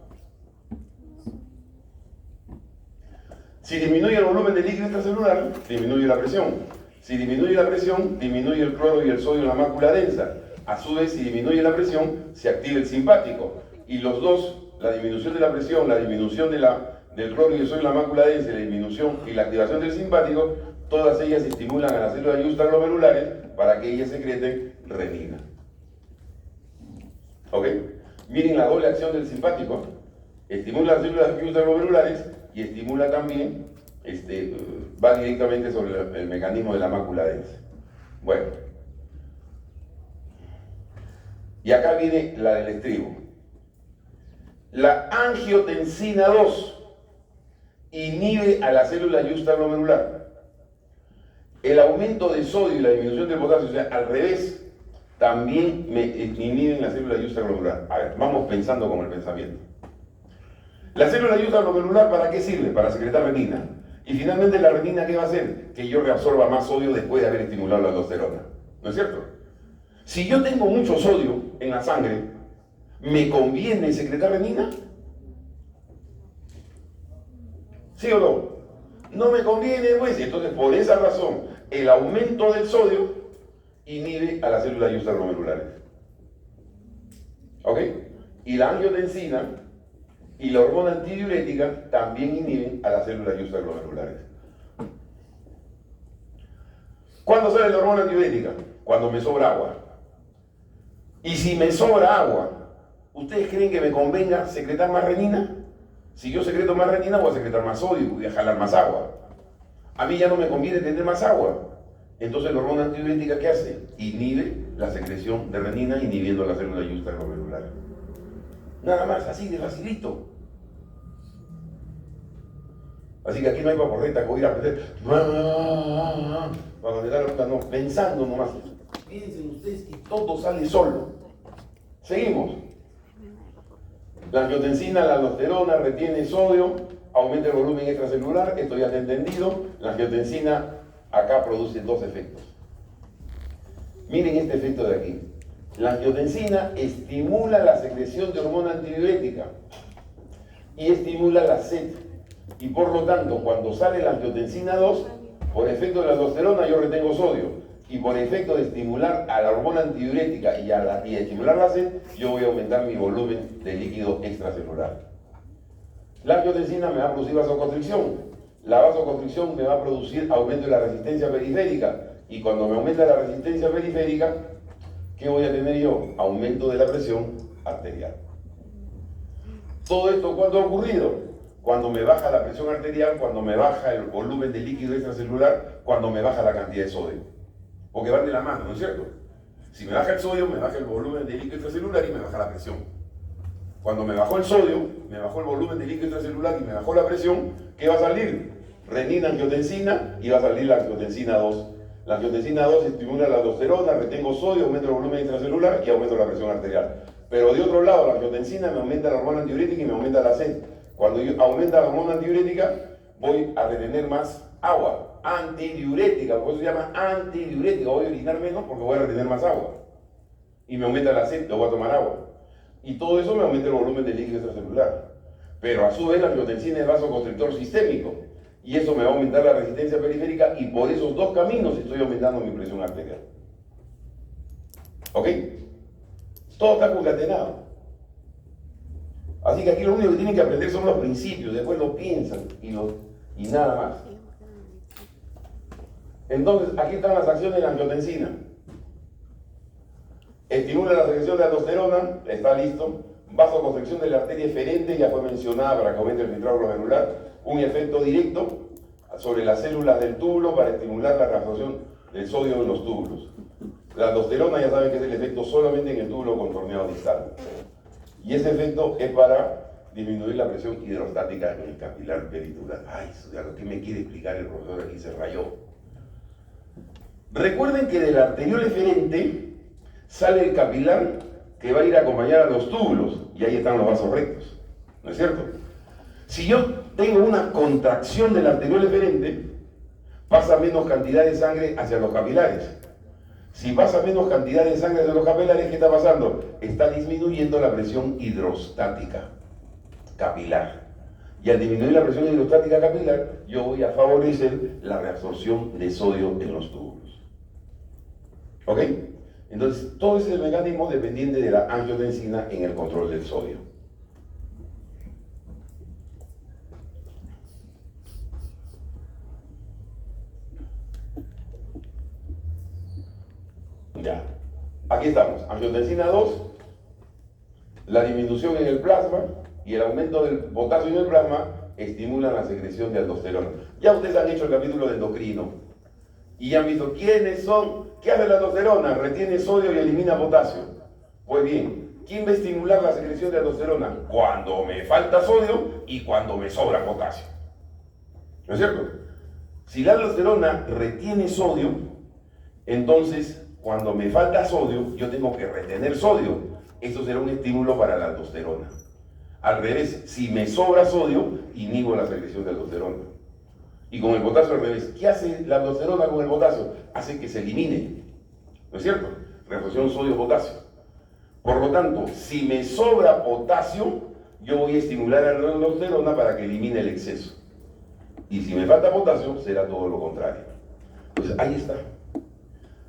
Si disminuye el volumen de líquido extracelular, disminuye la presión. Si disminuye la presión, disminuye el cloro y el sodio en la mácula densa. A su vez, si disminuye la presión, se activa el simpático. Y los dos, la disminución de la presión, la disminución del cloro y el sodio en la mácula densa, la disminución y la activación del simpático, todas ellas estimulan a las células yuxtaglomerulares para que ellas secreten renina. ¿Ok? Miren la doble acción del simpático. Estimula las células yuxtaglomerulares y estimula también, va directamente sobre el mecanismo de la mácula densa. Bueno. Y acá viene la del estribo. La angiotensina 2 inhibe a la célula yuxtaglomerular. El aumento de sodio y la disminución del potasio, o sea, al revés, también me inhiben la célula yuxtaglomerular. A ver, vamos pensando con el pensamiento. La célula yuxtaglomerular, ¿para qué sirve? Para secretar renina. Y finalmente la renina, ¿qué va a hacer? Que yo reabsorba más sodio después de haber estimulado la aldosterona. ¿No es cierto? Si yo tengo mucho sodio en la sangre, ¿me conviene secretar renina? ¿Sí o no? No me conviene, pues. Entonces, por esa razón, el aumento del sodio inhibe a las células yuxtaglomerulares. ¿Ok? Y la angiotensina y la hormona antidiurética también inhiben a las células yuxtaglomerulares. ¿Cuándo sale la hormona antidiurética? Cuando me sobra agua. Y si me sobra agua, ¿ustedes creen que me convenga secretar más renina? Si yo secreto más renina, voy a secretar más sodio y voy a jalar más agua. A mí ya no me conviene tener más agua. Entonces la hormona antidiurética, ¿qué hace? Inhibe la secreción de renina, inhibiendo las células yuxtaglomerulares. Nada más, así de facilito. Así que aquí no hay paporreta que voy a ir a aprender para contestar la pregunta, no, pensando nomás. Piensen ustedes que todo sale solo. Seguimos. La angiotensina, la aldosterona, retiene sodio, aumenta el volumen extracelular, esto ya está entendido. La angiotensina acá produce dos efectos. Miren este efecto de aquí. La angiotensina estimula la secreción de hormona antidiurética y estimula la sed. Y por lo tanto, cuando sale la angiotensina 2, por efecto de la aldosterona yo retengo sodio. Y por efecto de estimular a la hormona antidiurética y de estimular la sed, yo voy a aumentar mi volumen de líquido extracelular. La angiotensina me va a producir vasoconstricción. La vasoconstricción me va a producir aumento de la resistencia periférica. Y cuando me aumenta la resistencia periférica, ¿qué voy a tener yo? Aumento de la presión arterial. Todo esto, ¿cuándo ha ocurrido? Cuando me baja la presión arterial, cuando me baja el volumen de líquido extracelular, cuando me baja la cantidad de sodio. Porque van de la mano, ¿no es cierto? Si me baja el sodio, me baja el volumen de líquido extracelular y me baja la presión. Cuando me bajó el sodio, me bajó el volumen de líquido extracelular y me bajó la presión, ¿qué va a salir? Renina, angiotensina y va a salir la angiotensina 2. La angiotensina 2 estimula la aldosterona, retengo sodio, aumento el volumen extracelular y aumento la presión arterial. Pero de otro lado, la angiotensina me aumenta la hormona antidiurética y me aumenta la sed. Cuando aumenta la hormona antidiurética, voy a retener más agua. Antidiurética, por eso se llama antidiurética. Voy a orinar menos porque voy a retener más agua. Y me aumenta la sed, yo voy a tomar agua. Y todo eso me aumenta el volumen de líquido extracelular. Pero a su vez la angiotensina es vasoconstrictor sistémico. Y eso me va a aumentar la resistencia periférica y por esos dos caminos estoy aumentando mi presión arterial. ¿Ok? Todo está concatenado. Así que aquí lo único que tienen que aprender son los principios, después lo piensan y nada más. Entonces, aquí están las acciones de la angiotensina. Estimula la secreción de aldosterona, está listo. Vasoconstricción de la arteria eferente, ya fue mencionada para que aumente el filtrado glomerular. Un efecto directo sobre las células del túbulo para estimular la reabsorción del sodio en los túbulos. La aldosterona ya saben que es el efecto solamente en el túbulo contorneado distal. Y ese efecto es para disminuir la presión hidrostática en el capilar peritural. Ay, ¿qué me quiere explicar el profesor? Aquí se rayó. Recuerden que del arteriol eferente sale el capilar que va a ir a acompañar a los túbulos y ahí están los vasos rectos, ¿no es cierto? Si yo tengo una contracción del arteriol eferente, pasa menos cantidad de sangre hacia los capilares. Si pasa menos cantidad de sangre hacia los capilares, ¿qué está pasando? Está disminuyendo la presión hidrostática capilar. Y al disminuir la presión hidrostática capilar, yo voy a favorecer la reabsorción de sodio en los túbulos. ¿Ok? Entonces, todo ese es el mecanismo dependiente de la angiotensina en el control del sodio. Ya. Aquí estamos. Angiotensina 2, la disminución en el plasma y el aumento del potasio en el plasma estimulan la secreción de aldosterona. Ya ustedes han hecho el capítulo de endocrino y ya han visto quiénes son. ¿Qué hace la aldosterona? Retiene sodio y elimina potasio. Pues bien, ¿quién va a estimular la secreción de aldosterona? Cuando me falta sodio y cuando me sobra potasio. ¿No es cierto? Si la aldosterona retiene sodio, entonces cuando me falta sodio, yo tengo que retener sodio. Esto será un estímulo para la aldosterona. Al revés, si me sobra sodio, inhibo la secreción de aldosterona. Y con el potasio al revés. ¿Qué hace la aldosterona con el potasio? Hace que se elimine. ¿No es cierto? Reabsorción sodio-potasio. Por lo tanto, si me sobra potasio, yo voy a estimular a la aldosterona para que elimine el exceso. Y si me falta potasio, será todo lo contrario. Entonces, ahí está.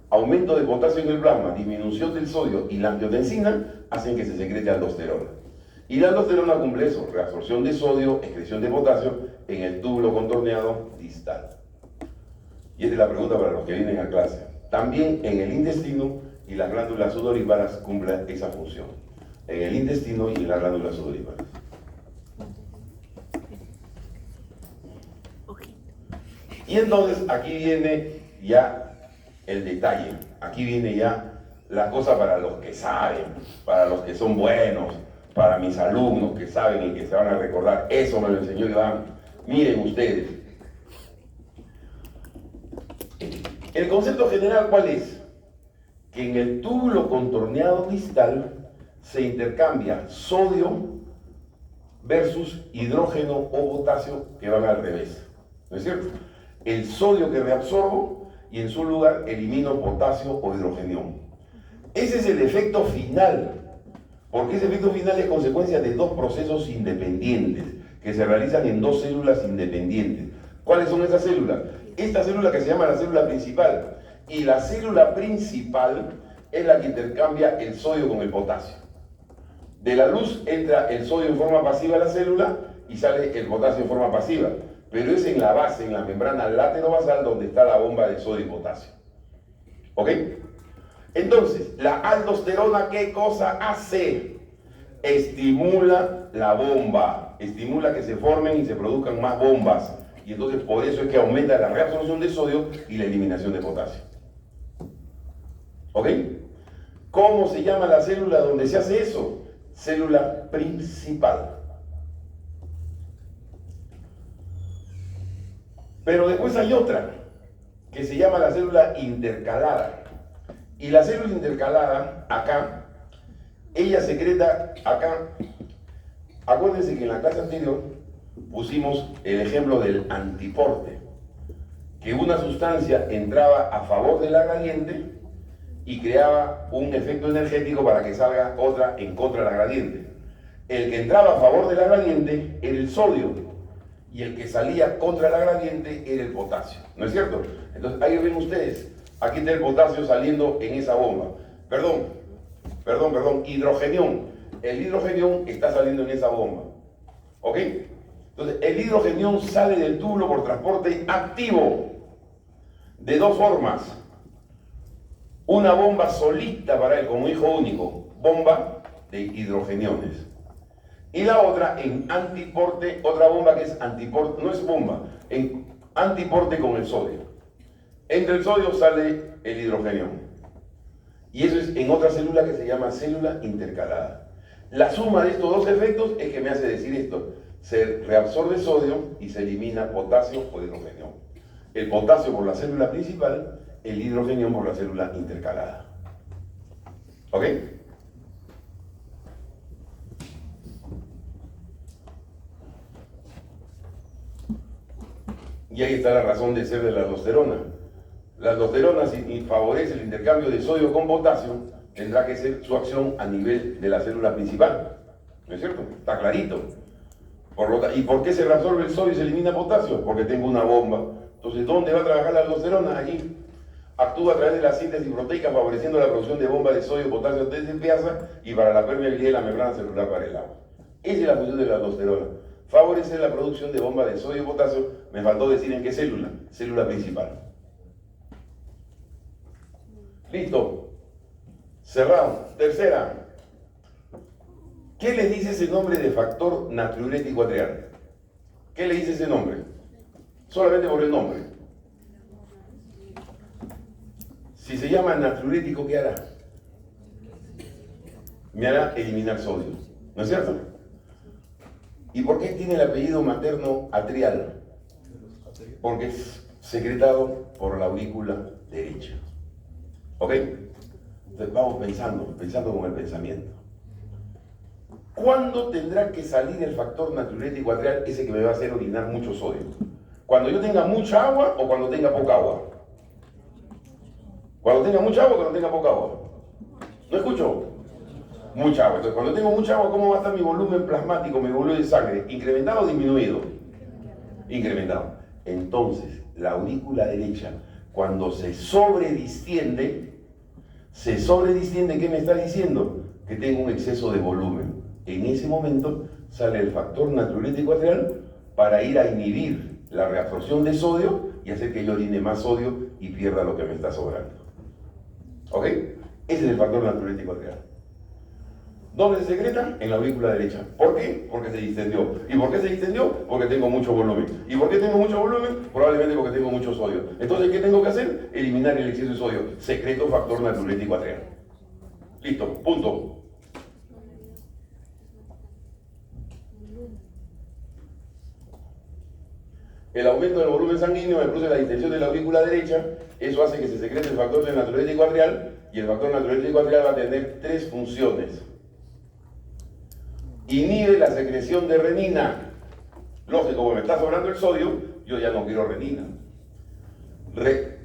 Aumento de potasio en el plasma, disminución del sodio y la angiotensina hacen que se secrete aldosterona. Y la aldosterona cumple eso, reabsorción de sodio, excreción de potasio en el túbulo contorneado distal. Y esta es la pregunta para los que vienen a clase. También en el intestino y las glándulas sudoríparas cumple esa función. En el intestino y en las glándulas sudoríparas. Y entonces aquí viene ya el detalle. Aquí viene ya la cosa para los que saben, para los que son buenos, para mis alumnos que saben y que se van a recordar. Eso me lo enseñó Iván. Miren ustedes. El concepto general, ¿cuál es? Que en el túbulo contorneado distal se intercambia sodio versus hidrógeno o potasio que van al revés. ¿No es cierto? El sodio que reabsorbo y en su lugar elimino potasio o hidrogenión. Ese es el efecto final, porque ese efecto final es consecuencia de dos procesos independientes que se realizan en dos células independientes. ¿Cuáles son esas células? Esta célula que se llama la célula principal, y la célula principal es la que intercambia el sodio con el potasio. De la luz entra el sodio en forma pasiva a la célula y sale el potasio en forma pasiva, pero es en la base, en la membrana laterobasal, donde está la bomba de sodio y potasio. ¿Ok? Entonces, la aldosterona, ¿qué cosa hace? Estimula la bomba, estimula que se formen y se produzcan más bombas, y entonces por eso es que aumenta la reabsorción de sodio y la eliminación de potasio. ¿Ok? ¿Cómo se llama la célula donde se hace eso? Célula principal. Pero después hay otra, que se llama la célula intercalada. Y la célula intercalada, acá, ella secreta acá. Acuérdense que en la clase anterior pusimos el ejemplo del antiporte, que una sustancia entraba a favor de la gradiente y creaba un efecto energético para que salga otra en contra de la gradiente. El que entraba a favor de la gradiente era el sodio, y el que salía contra la gradiente era el potasio, ¿no es cierto? Entonces ahí ven ustedes, aquí está el potasio saliendo en esa bomba. Hidrogenión. El hidrogenión está saliendo en esa bomba. ¿Ok? Entonces el hidrogenión sale del túbulo por transporte activo de dos formas. Una bomba solita para él como hijo único, bomba de hidrogeniones. Y la otra en antiporte, otra bomba que es antiporte, no es bomba, en antiporte con el sodio. Entre el sodio sale el hidrogenión. Y eso es en otra célula que se llama célula intercalada. La suma de estos dos efectos es que me hace decir esto: se reabsorbe sodio y se elimina potasio o hidrogenión. El potasio por la célula principal, el hidrogenión por la célula intercalada. ¿Ok? Y ahí está la razón de ser de la aldosterona. La aldosterona, si favorece el intercambio de sodio con potasio, tendrá que ser su acción a nivel de la célula principal. ¿No es cierto? Está clarito. ¿Y por qué se reabsorbe el sodio y se elimina potasio? Porque tengo una bomba. Entonces, ¿dónde va a trabajar la aldosterona? Allí. Actúa a través de la síntesis proteica, favoreciendo la producción de bombas de sodio, potasio, despeasa y para la permeabilidad de la membrana celular para el agua. Esa es la función de la aldosterona. Favorecer la producción de bombas de sodio y potasio. Me faltó decir en qué célula. Célula principal. Listo. Cerrado. Tercera. ¿Qué le dice ese nombre de factor natriurético atrial? ¿Qué le dice ese nombre? Solamente por el nombre. Si se llama natriurético, ¿qué hará? Me hará eliminar sodio. ¿No es cierto? ¿Y por qué tiene el apellido materno atrial? Porque es secretado por la aurícula derecha. ¿Ok? Entonces vamos pensando con el pensamiento. ¿Cuándo tendrá que salir el factor natriurético atrial, ese que me va a hacer orinar mucho sodio? ¿Cuando yo tenga mucha agua o cuando tenga poca agua? ¿Cuando tenga mucha agua o cuando tenga poca agua? ¿No escucho? Mucha agua. Entonces, cuando tengo mucha agua, ¿cómo va a estar mi volumen plasmático, mi volumen de sangre? ¿Incrementado o disminuido? Incrementado. Entonces, la aurícula derecha, cuando se sobredistiende, ¿qué me está diciendo? Que tengo un exceso de volumen. En ese momento sale el factor natriurético atrial para ir a inhibir la reabsorción de sodio y hacer que yo orine más sodio y pierda lo que me está sobrando. ¿Ok? Ese es el factor natriurético atrial. ¿Dónde se secreta? En la aurícula derecha. ¿Por qué? Porque se distendió. ¿Y por qué se distendió? Porque tengo mucho volumen. ¿Y por qué tengo mucho volumen? Probablemente porque tengo mucho sodio. Entonces, ¿qué tengo que hacer? Eliminar el exceso de sodio. Secreto factor natriurético atrial. Listo, punto. El aumento del volumen sanguíneo me produce la distensión de la aurícula derecha. Eso hace que se secrete el factor natriurético atrial. Y el factor natriurético atrial va a tener tres funciones. inhibe la secreción de renina. Lógico, como me está sobrando el sodio, yo ya no quiero renina.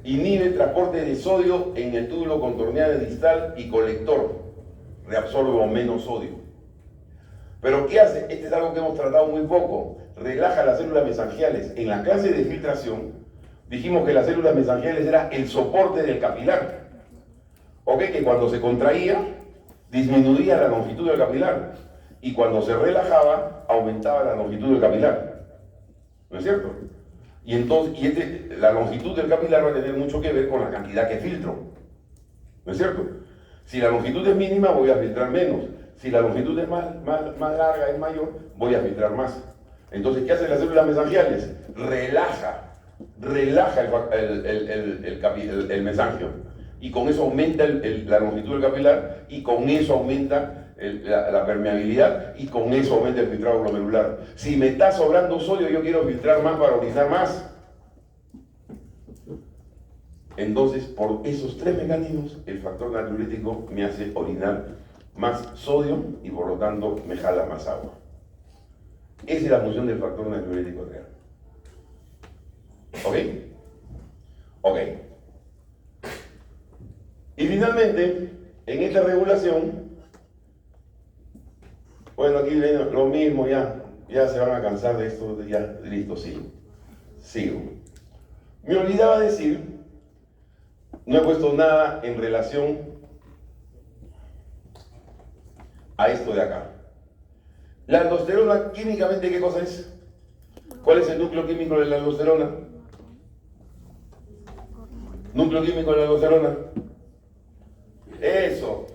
Inhibe el transporte de sodio en el túbulo contorneal distal y colector. Reabsorbe menos sodio. Pero ¿qué hace? Este es algo que hemos tratado muy poco. Relaja las células mesangiales. En la clase de filtración dijimos que las células mesangiales era el soporte del capilar. ¿Ok? Que cuando se contraía, disminuía la longitud del capilar. Y cuando se relajaba, aumentaba la longitud del capilar. ¿No es cierto? Y entonces, la longitud del capilar va a tener mucho que ver con la cantidad que filtro. ¿No es cierto? Si la longitud es mínima, voy a filtrar menos. Si la longitud es más larga, es mayor, voy a filtrar más. Entonces, ¿qué hacen las células mesangiales? Relaja el mesangio. Y con eso aumenta la longitud del capilar, y con eso aumenta la permeabilidad, y con eso aumenta el filtrado glomerular. Si me está sobrando sodio, yo quiero filtrar más para orinar más. Entonces, por esos tres mecanismos, el factor natriurético me hace orinar más sodio y por lo tanto me jala más agua. Esa es la función del factor natriurético real. ¿Ok? Ok. Y finalmente, en esta regulación, bueno, aquí lo mismo, ya se van a cansar de esto, ya, listo, sigo. Me olvidaba decir, no he puesto nada en relación a esto de acá. La aldosterona, químicamente, ¿qué cosa es? ¿Cuál es el núcleo químico de la aldosterona? Núcleo químico de la aldosterona. Eso.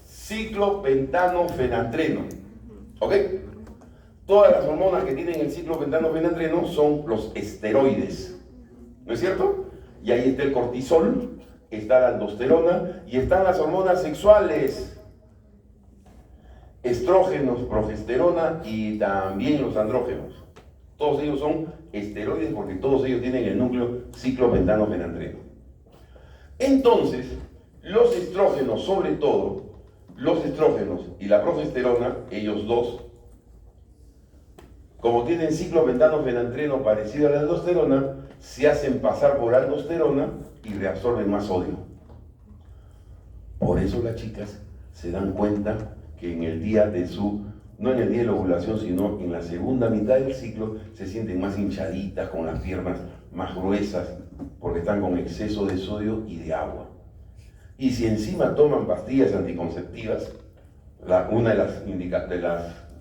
Ciclopentanofenantreno. ¿Ok? Todas las hormonas que tienen el ciclopentanofenantreno son los esteroides. ¿No es cierto? Y ahí está el cortisol, está la aldosterona y están las hormonas sexuales. Estrógenos, progesterona y también los andrógenos. Todos ellos son esteroides porque todos ellos tienen el núcleo ciclopentanofenantreno. Entonces, los estrógenos, sobre todo, los estrógenos y la progesterona, ellos dos, como tienen ciclopentanofenantreno parecido a la aldosterona, se hacen pasar por aldosterona y reabsorben más sodio. Por eso las chicas se dan cuenta que en el día de no en el día de la ovulación, sino en la segunda mitad del ciclo, se sienten más hinchaditas, con las piernas más gruesas, porque están con exceso de sodio y de agua. Y si encima toman pastillas anticonceptivas, una de las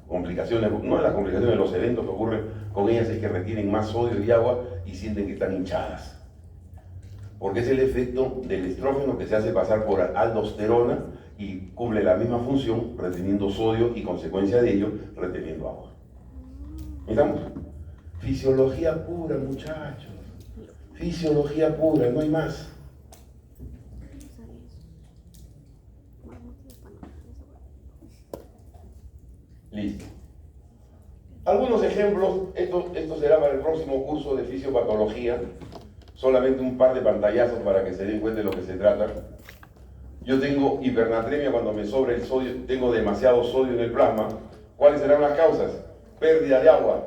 complicaciones, no de las complicaciones, de los eventos que ocurren con ellas es que retienen más sodio y agua y sienten que están hinchadas. Porque es el efecto del estrógeno que se hace pasar por aldosterona y cumple la misma función, reteniendo sodio y, consecuencia de ello, reteniendo agua. ¿Estamos? Fisiología pura, muchachos. Fisiología pura, no hay más. Listo. Algunos ejemplos, esto será para el próximo curso de fisiopatología, solamente un par de pantallazos para que se den cuenta de lo que se trata. Yo tengo hipernatremia cuando me sobra el sodio, tengo demasiado sodio en el plasma. ¿Cuáles serán las causas? Pérdida de agua.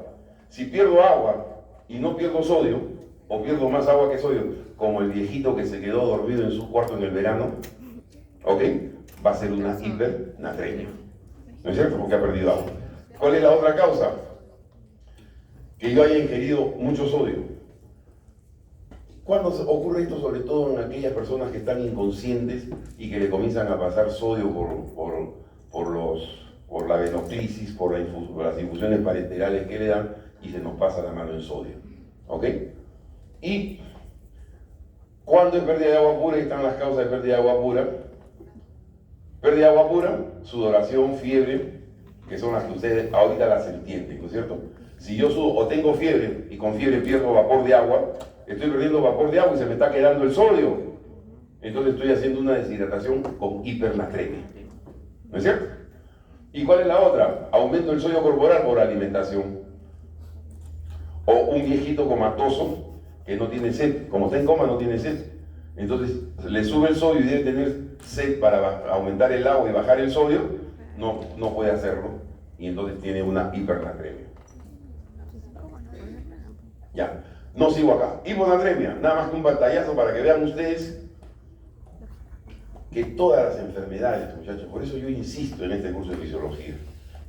Si pierdo agua y no pierdo sodio, o pierdo más agua que sodio, como el viejito que se quedó dormido en su cuarto en el verano, ¿ok? Va a ser una hipernatremia. ¿No es cierto? Porque ha perdido agua. ¿Cuál es la otra causa? Que yo haya ingerido mucho sodio. ¿Cuándo ocurre esto? Sobre todo en aquellas personas que están inconscientes y que le comienzan a pasar sodio por la venoclisis, por las infusiones parenterales que le dan y se nos pasa la mano en sodio. ¿Ok? ¿Y cuándo es pérdida de agua pura? Están las causas de pérdida de agua pura. Pérdida de agua pura, sudoración, fiebre, que son las que ustedes ahorita las entienden, ¿no es cierto? Si yo sudo o tengo fiebre y con fiebre pierdo vapor de agua, estoy perdiendo vapor de agua y se me está quedando el sodio. Entonces estoy haciendo una deshidratación con hipernatremia. ¿No es cierto? ¿Y cuál es la otra? Aumento del sodio corporal por alimentación. O un viejito comatoso que no tiene sed. Como está en coma, no tiene sed. Entonces le sube el sodio y debe tener sed para aumentar el agua y bajar el sodio. No puede hacerlo. y entonces tiene una hipernatremia. Ya, no sigo acá. Hiponatremia, nada más que un pantallazo para que vean ustedes que todas las enfermedades, muchachos, por eso yo insisto en este curso de fisiología,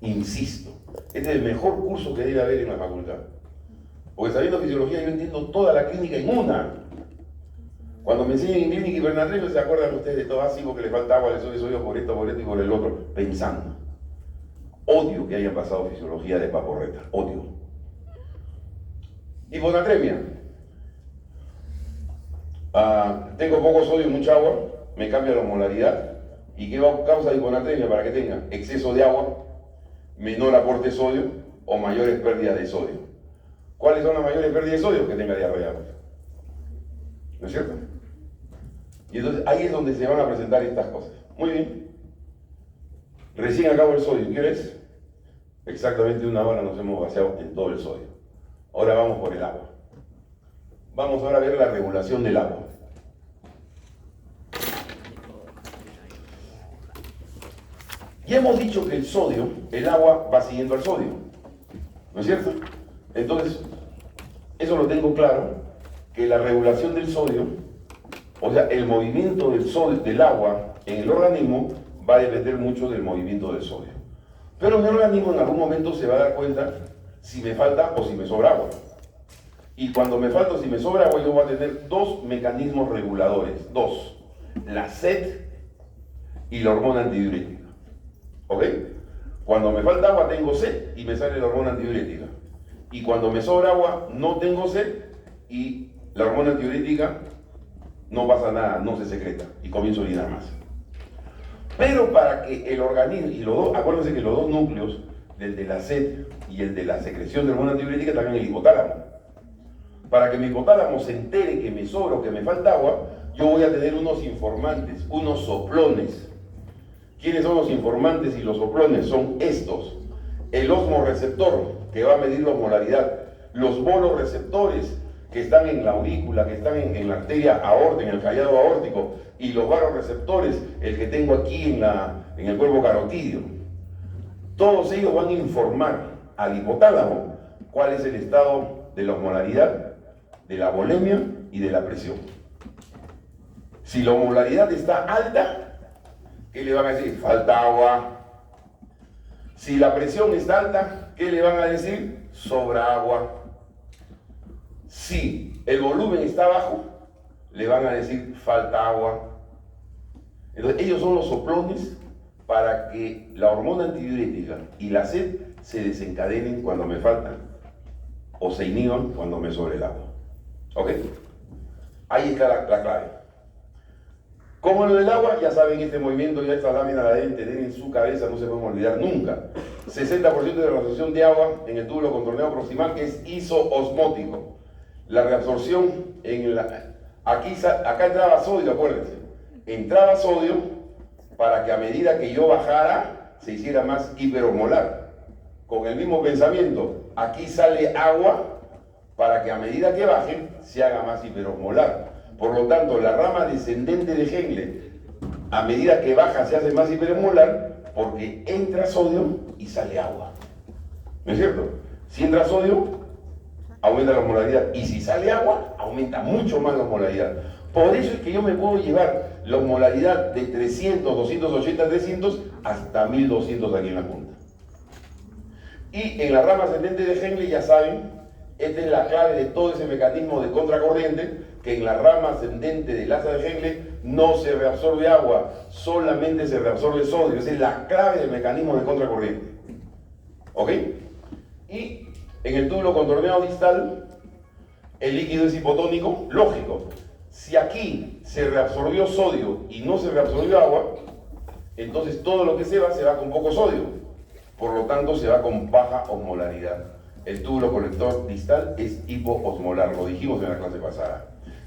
insisto, este es el mejor curso que debe haber en la facultad, porque sabiendo fisiología yo entiendo toda la clínica en una. Cuando me enseñan en clínica hipernatremia, ¿se acuerdan ustedes de todo así porque le falta agua, le sube sodio por esto y por el otro? Pensando. Odio que hayan pasado fisiología de paporreta, odio. Hiponatremia. Tengo poco sodio y mucha agua, me cambia la osmolaridad. ¿Y qué causa hiponatremia para que tenga? Exceso de agua, menor aporte de sodio o mayores pérdidas de sodio. ¿Cuáles son las mayores pérdidas de sodio? Que tenga diarrea. ¿No es cierto? Y entonces ahí es donde se van a presentar estas cosas. Muy bien. Recién acabo el sodio. ¿Qué es? Exactamente 1 hora nos hemos vaciado en todo el sodio. Ahora vamos por el agua. Vamos ahora a ver la regulación del agua. Ya hemos dicho que el sodio, el agua va siguiendo al sodio. ¿No es cierto? Entonces, eso lo tengo claro, que la regulación del sodio, o sea, el movimiento del sodio, del agua en el organismo, va a depender mucho del movimiento del sodio. Pero el organismo en algún momento se va a dar cuenta si me falta o si me sobra agua. Y cuando me falta o si me sobra agua, yo voy a tener 2 mecanismos reguladores. 2. La sed y la hormona antidiurética. ¿Ok? Cuando me falta agua tengo sed y me sale la hormona antidiurética. Y cuando me sobra agua no tengo sed y la hormona antidiurética no pasa nada, no se secreta y comienzo a orinar más. Pero para que el organismo, y los dos, acuérdense que los 2 núcleos, el de la sed y el de la secreción de hormona antidiurética, también el hipotálamo. Para que mi hipotálamo se entere que me sobra o que me falta agua, yo voy a tener unos informantes, unos soplones. ¿Quiénes son los informantes y los soplones? Son estos. El osmoreceptor, que va a medir la osmolaridad. Los boloreceptores, que están en la aurícula, que están en la arteria aórtica, en el callado aórtico. Y los varoreceptores, el que tengo aquí en el cuerpo carotídeo. Todos ellos van a informar al hipotálamo cuál es el estado de la osmolaridad, de la volemia y de la presión. Si la osmolaridad está alta, ¿qué le van a decir? Falta agua. Si la presión está alta, ¿qué le van a decir? Sobra agua. Si el volumen está bajo, le van a decir falta agua. Entonces, ellos son los soplones para que la hormona antidiurética y la sed se desencadenen cuando me faltan o se inhiban cuando me sobre el agua. ¿Ok? Ahí está la clave. Como lo del agua, ya saben, este movimiento, ya esta lámina la deben tener en su cabeza, no se pueden olvidar nunca. 60% de la reabsorción de agua en el túbulo contorneado proximal, que es isoosmótico. La reabsorción acá entraba sodio, acuérdense. Entraba sodio para que a medida que yo bajara, se hiciera más hiperosmolar. Con el mismo pensamiento, aquí sale agua para que a medida que baje, se haga más hiperosmolar. Por lo tanto, la rama descendente de Henle, a medida que baja, se hace más hiperosmolar porque entra sodio y sale agua. ¿No es cierto? Si entra sodio, aumenta la osmolaridad. Y si sale agua, aumenta mucho más la osmolaridad. Por eso es que yo me puedo llevar la osmolaridad de 300, 280, 300 hasta 1200 aquí en la punta. Y en la rama ascendente de Henle, ya saben, esta es la clave de todo ese mecanismo de contracorriente, que en la rama ascendente del asa de Henle no se reabsorbe agua, solamente se reabsorbe sodio. Esa es la clave del mecanismo de contracorriente. ¿Ok? Y en el túbulo contorneado distal, el líquido es hipotónico, lógico. Si aquí se reabsorbió sodio y no se reabsorbió agua, entonces todo lo que se va con poco sodio. Por lo tanto, se va con baja osmolaridad. El túbulo colector distal es hipoosmolar, lo dijimos en la clase pasada.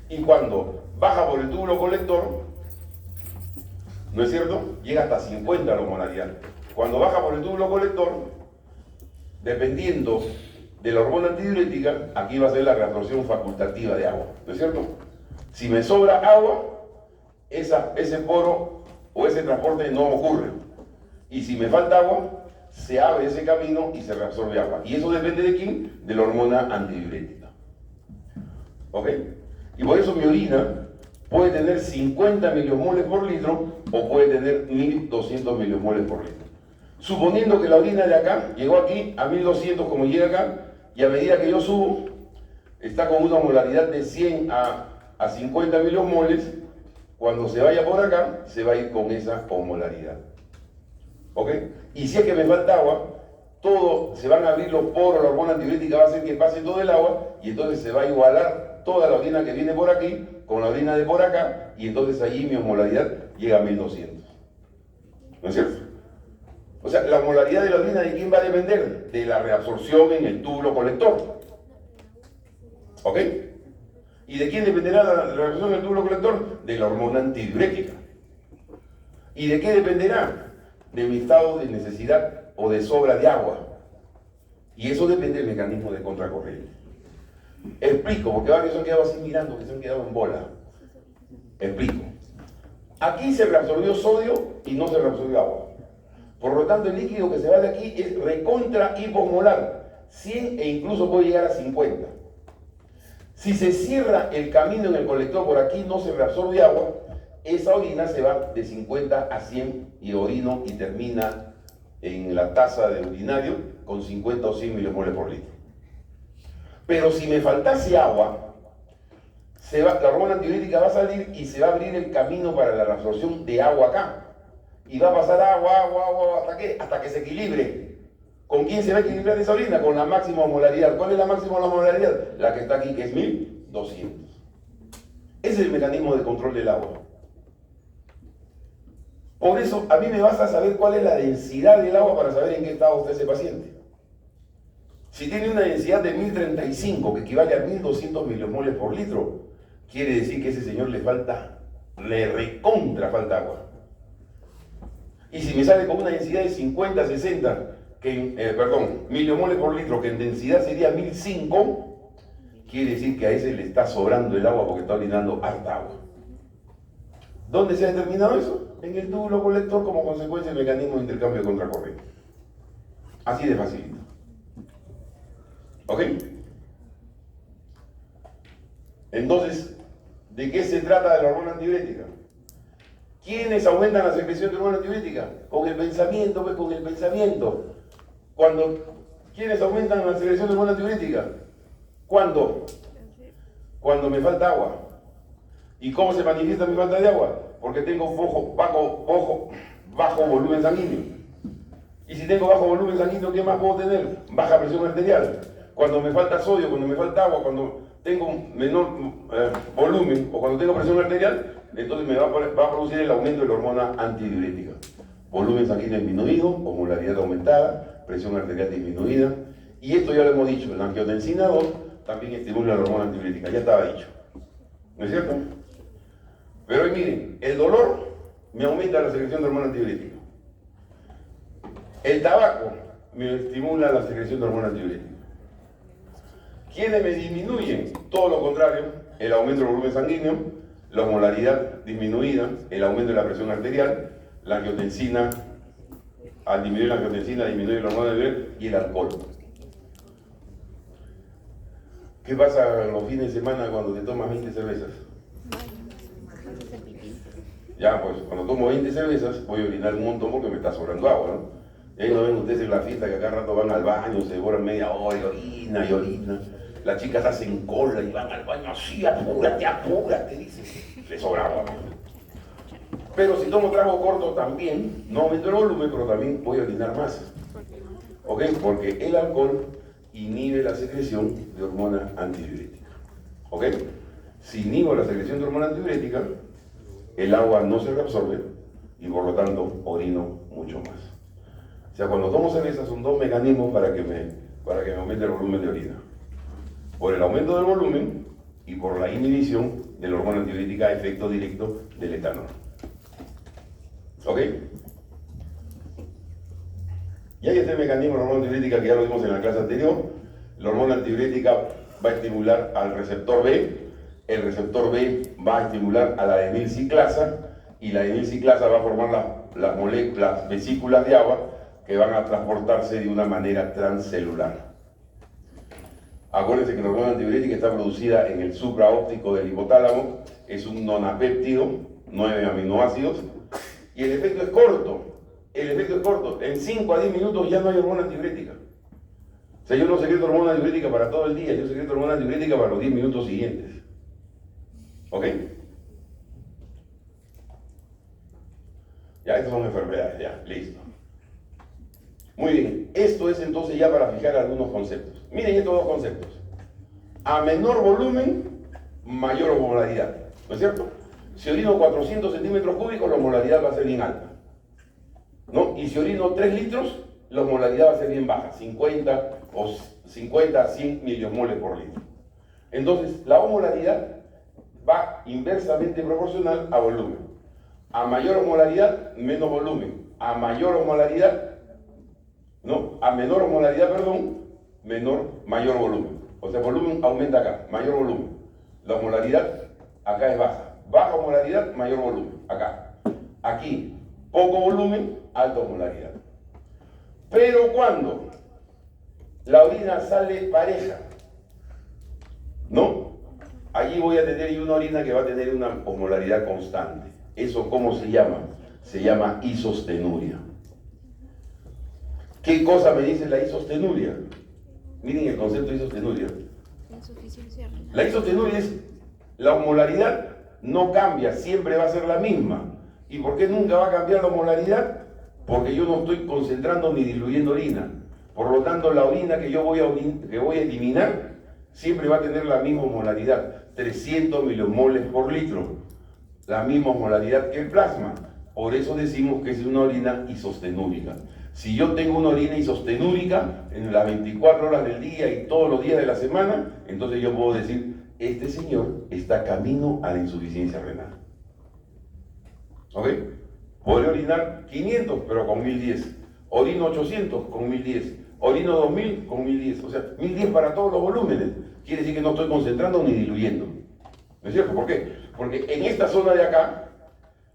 Y cuando baja por el túbulo colector, ¿no es cierto? Llega hasta 50 la osmolaridad. Cuando baja por el túbulo colector, dependiendo de la hormona antidiurética, aquí va a ser la reabsorción facultativa de agua, ¿no es cierto? Si me sobra agua, ese poro o ese transporte no ocurre. Y si me falta agua, se abre ese camino y se reabsorbe agua. Y eso depende de quién, de la hormona antidiurética. ¿Ok? Y por eso mi orina puede tener 50 miliomoles por litro o puede tener 1200 miliomoles por litro. Suponiendo que la orina de acá llegó aquí a 1200 como llega acá, y a medida que yo subo, está con una molaridad de 100 a 50 miliomoles, cuando se vaya por acá, se va a ir con esa osmolaridad. ¿Ok? Y si es que me falta agua, todo, se van a abrir los poros, la hormona antidiurética va a hacer que pase todo el agua, y entonces se va a igualar toda la orina que viene por aquí con la orina de por acá, y entonces allí mi osmolaridad llega a 1200. ¿No es cierto? O sea, la osmolaridad de la orina, ¿de quién va a depender? De la reabsorción en el túbulo colector. ¿Ok? ¿Y de quién dependerá la reabsorción en el túbulo colector? De la hormona antidiurética. ¿Y de qué dependerá? De mi estado de necesidad o de sobra de agua. Y eso depende del mecanismo de contracorriente. Explico, porque varios se han quedado así mirando, que se han quedado en bola. Explico. Aquí se reabsorbió sodio y no se reabsorbió agua. Por lo tanto, el líquido que se va de aquí es recontra hipomolar, 100 e incluso puede llegar a 50. Si se cierra el camino en el colector por aquí, no se reabsorbe agua, esa orina se va de 50 a 100 y orino y termina en la taza de urinario con 50 o 100 milimoles por litro. Pero si me faltase agua, la hormona antidiurética va a salir y se va a abrir el camino para la reabsorción de agua acá. Y va a pasar agua, ¿hasta qué? Hasta que se equilibre. ¿Con quién se va a equilibrar esa orina? Con la máxima osmolaridad. ¿Cuál es la máxima osmolaridad? La que está aquí, que es 1200. Ese es el mecanismo de control del agua. Por eso, a mí me basta saber cuál es la densidad del agua para saber en qué estado está ese paciente. Si tiene una densidad de 1035, que equivale a 1200 milimoles por litro, quiere decir que a ese señor le recontra falta agua. Y si me sale con una densidad de 50, 60, milimoles por litro, que en densidad sería 1005, quiere decir que a ese le está sobrando el agua porque está orinando harta agua. ¿Dónde se ha determinado eso? En el túbulo colector como consecuencia del mecanismo de intercambio de contracorriente. Así de facilito. ¿Ok? Entonces, ¿de qué se trata de la hormona antidiurética? ¿Quiénes aumentan la secreción de hormona antidiurética? Con el pensamiento, pues con el pensamiento. ¿Quiénes aumentan la secreción de hormona antidiurética? ¿Cuándo? Cuando me falta agua. ¿Y cómo se manifiesta mi falta de agua? Porque tengo bajo volumen sanguíneo. Y si tengo bajo volumen sanguíneo, ¿qué más puedo tener? Baja presión arterial. Cuando me falta sodio, cuando me falta agua, cuando tengo un menor volumen o cuando tengo presión arterial, entonces me va a producir el aumento de la hormona antidiurética. Volumen sanguíneo disminuido, osmolaridad aumentada, presión arterial disminuida. Y esto ya lo hemos dicho, la angiotensina 2 también estimula la hormona antidiurética, ya estaba dicho. ¿No es cierto? Pero hoy miren, el dolor me aumenta la secreción de hormona antidiurética. El tabaco me estimula la secreción de hormona antidiurética. ¿Quiénes me disminuyen? Todo lo contrario, el aumento del volumen sanguíneo, la osmolaridad disminuida, el aumento de la presión arterial, la angiotensina, al disminuir la angiotensina disminuye la hormona antidiurética y el alcohol. ¿Qué pasa los fines de semana cuando te tomas 20 cervezas? Ya, pues cuando tomo 20 cervezas voy a orinar un montón porque me está sobrando agua, ¿no? Y ahí no ven ustedes en la fiesta que a cada rato van al baño, se devoran media hora y orina y orina. Las chicas hacen cola y van al baño así, apúrate, dicen. Les sobra agua. Pero si tomo trago corto también, no aumento el volumen, pero también voy a orinar más. ¿Ok? Porque el alcohol inhibe la secreción de hormona antidiurética. ¿Ok? Si inhibo la secreción de hormona antidiurética, el agua no se reabsorbe y por lo tanto orino mucho más. O sea, cuando tomo cerveza son dos mecanismos para que me aumente el volumen de orina. Por el aumento del volumen y por la inhibición de la hormona antidiurética a efecto directo del etanol. ¿Ok? Y hay este mecanismo de la hormona antidiurética que ya lo vimos en la clase anterior. La hormona antidiurética va a estimular al receptor B, el receptor B va a estimular a la adenilciclasa y la adenilciclasa va a formar las vesículas de agua que van a transportarse de una manera transcelular. Acuérdense que la hormona antidiurética está producida en el supraóptico del hipotálamo, es un nonapéptido, 9 aminoácidos, y el efecto es corto. En 5 a 10 minutos ya no hay hormona antidiurética. O sea, yo no secreto hormona antidiurética para todo el día, yo secreto hormona antidiurética para los 10 minutos siguientes. ¿Ok? Ya, estas son enfermedades, ya, listo. Muy bien, esto es entonces ya para fijar algunos conceptos. Miren estos dos conceptos. A menor volumen, mayor osmolaridad. ¿No es cierto? Si orino 400 centímetros cúbicos, la osmolaridad va a ser bien alta, ¿no? Y si orino 3 litros, la osmolaridad va a ser bien baja, 50 a 100 milimoles por litro. Entonces, la osmolaridad va inversamente proporcional a volumen. A mayor osmolaridad, menos volumen. A mayor osmolaridad, no, a menor osmolaridad, perdón, mayor volumen. O sea, volumen aumenta acá, mayor volumen. La osmolaridad acá es baja. Baja osmolaridad, mayor volumen, acá. Aquí, poco volumen, alta osmolaridad. Pero cuando la orina sale pareja, ¿no? Allí voy a tener yo una orina que va a tener una osmolaridad constante. ¿Eso cómo se llama? Se llama isostenuria. ¿Qué cosa me dice la isostenuria? Miren el concepto de isostenuria. Insuficiencia renal. La isostenuria es la osmolaridad no cambia, siempre va a ser la misma. ¿Y por qué nunca va a cambiar la osmolaridad? Porque yo no estoy concentrando ni diluyendo orina. Por lo tanto, la orina que yo voy a eliminar siempre va a tener la misma osmolaridad, 300 milimoles por litro. La misma osmolaridad que el plasma. Por eso decimos que es una orina isostenúrica. Si yo tengo una orina isostenúrica en las 24 horas del día y todos los días de la semana, entonces yo puedo decir, este señor está camino a la insuficiencia renal. ¿Ok? Podría orinar 500, pero con 1010. Orino 800 con 1010. Orino 2000 con 1010. O sea, 1010 para todos los volúmenes. Quiere decir que no estoy concentrando ni diluyendo. ¿No es cierto? ¿Por qué? Porque en esta zona de acá,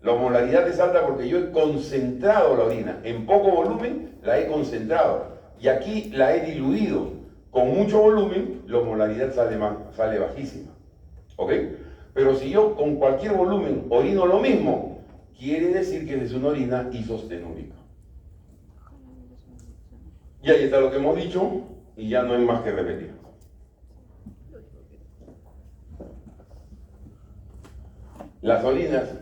la osmolaridad es alta porque yo he concentrado la orina. En poco volumen la he concentrado. Y aquí la he diluido. Con mucho volumen, la osmolaridad sale bajísima. ¿Ok? Pero si yo con cualquier volumen orino lo mismo, quiere decir que es una orina isostenúrica. Y ahí está lo que hemos dicho, y ya no hay más que repetir. Las orinas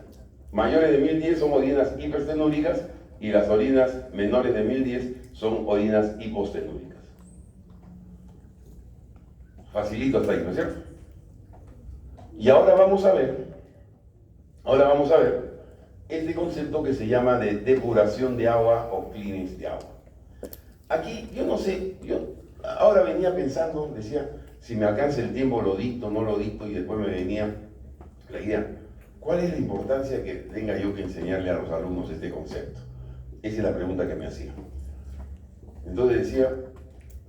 mayores de 1010 son orinas hiperstenúricas, y las orinas menores de 1010 son orinas hipostenúricas. Facilito hasta ahí, ¿no es cierto? Y ahora vamos a ver este concepto que se llama de depuración de agua o cleanings de agua. Aquí, yo no sé, yo ahora venía pensando, decía, si me alcanza el tiempo lo dicto, no lo dicto, y después me venía la idea, ¿cuál es la importancia que tenga yo que enseñarle a los alumnos este concepto? Esa es la pregunta que me hacía. Entonces decía,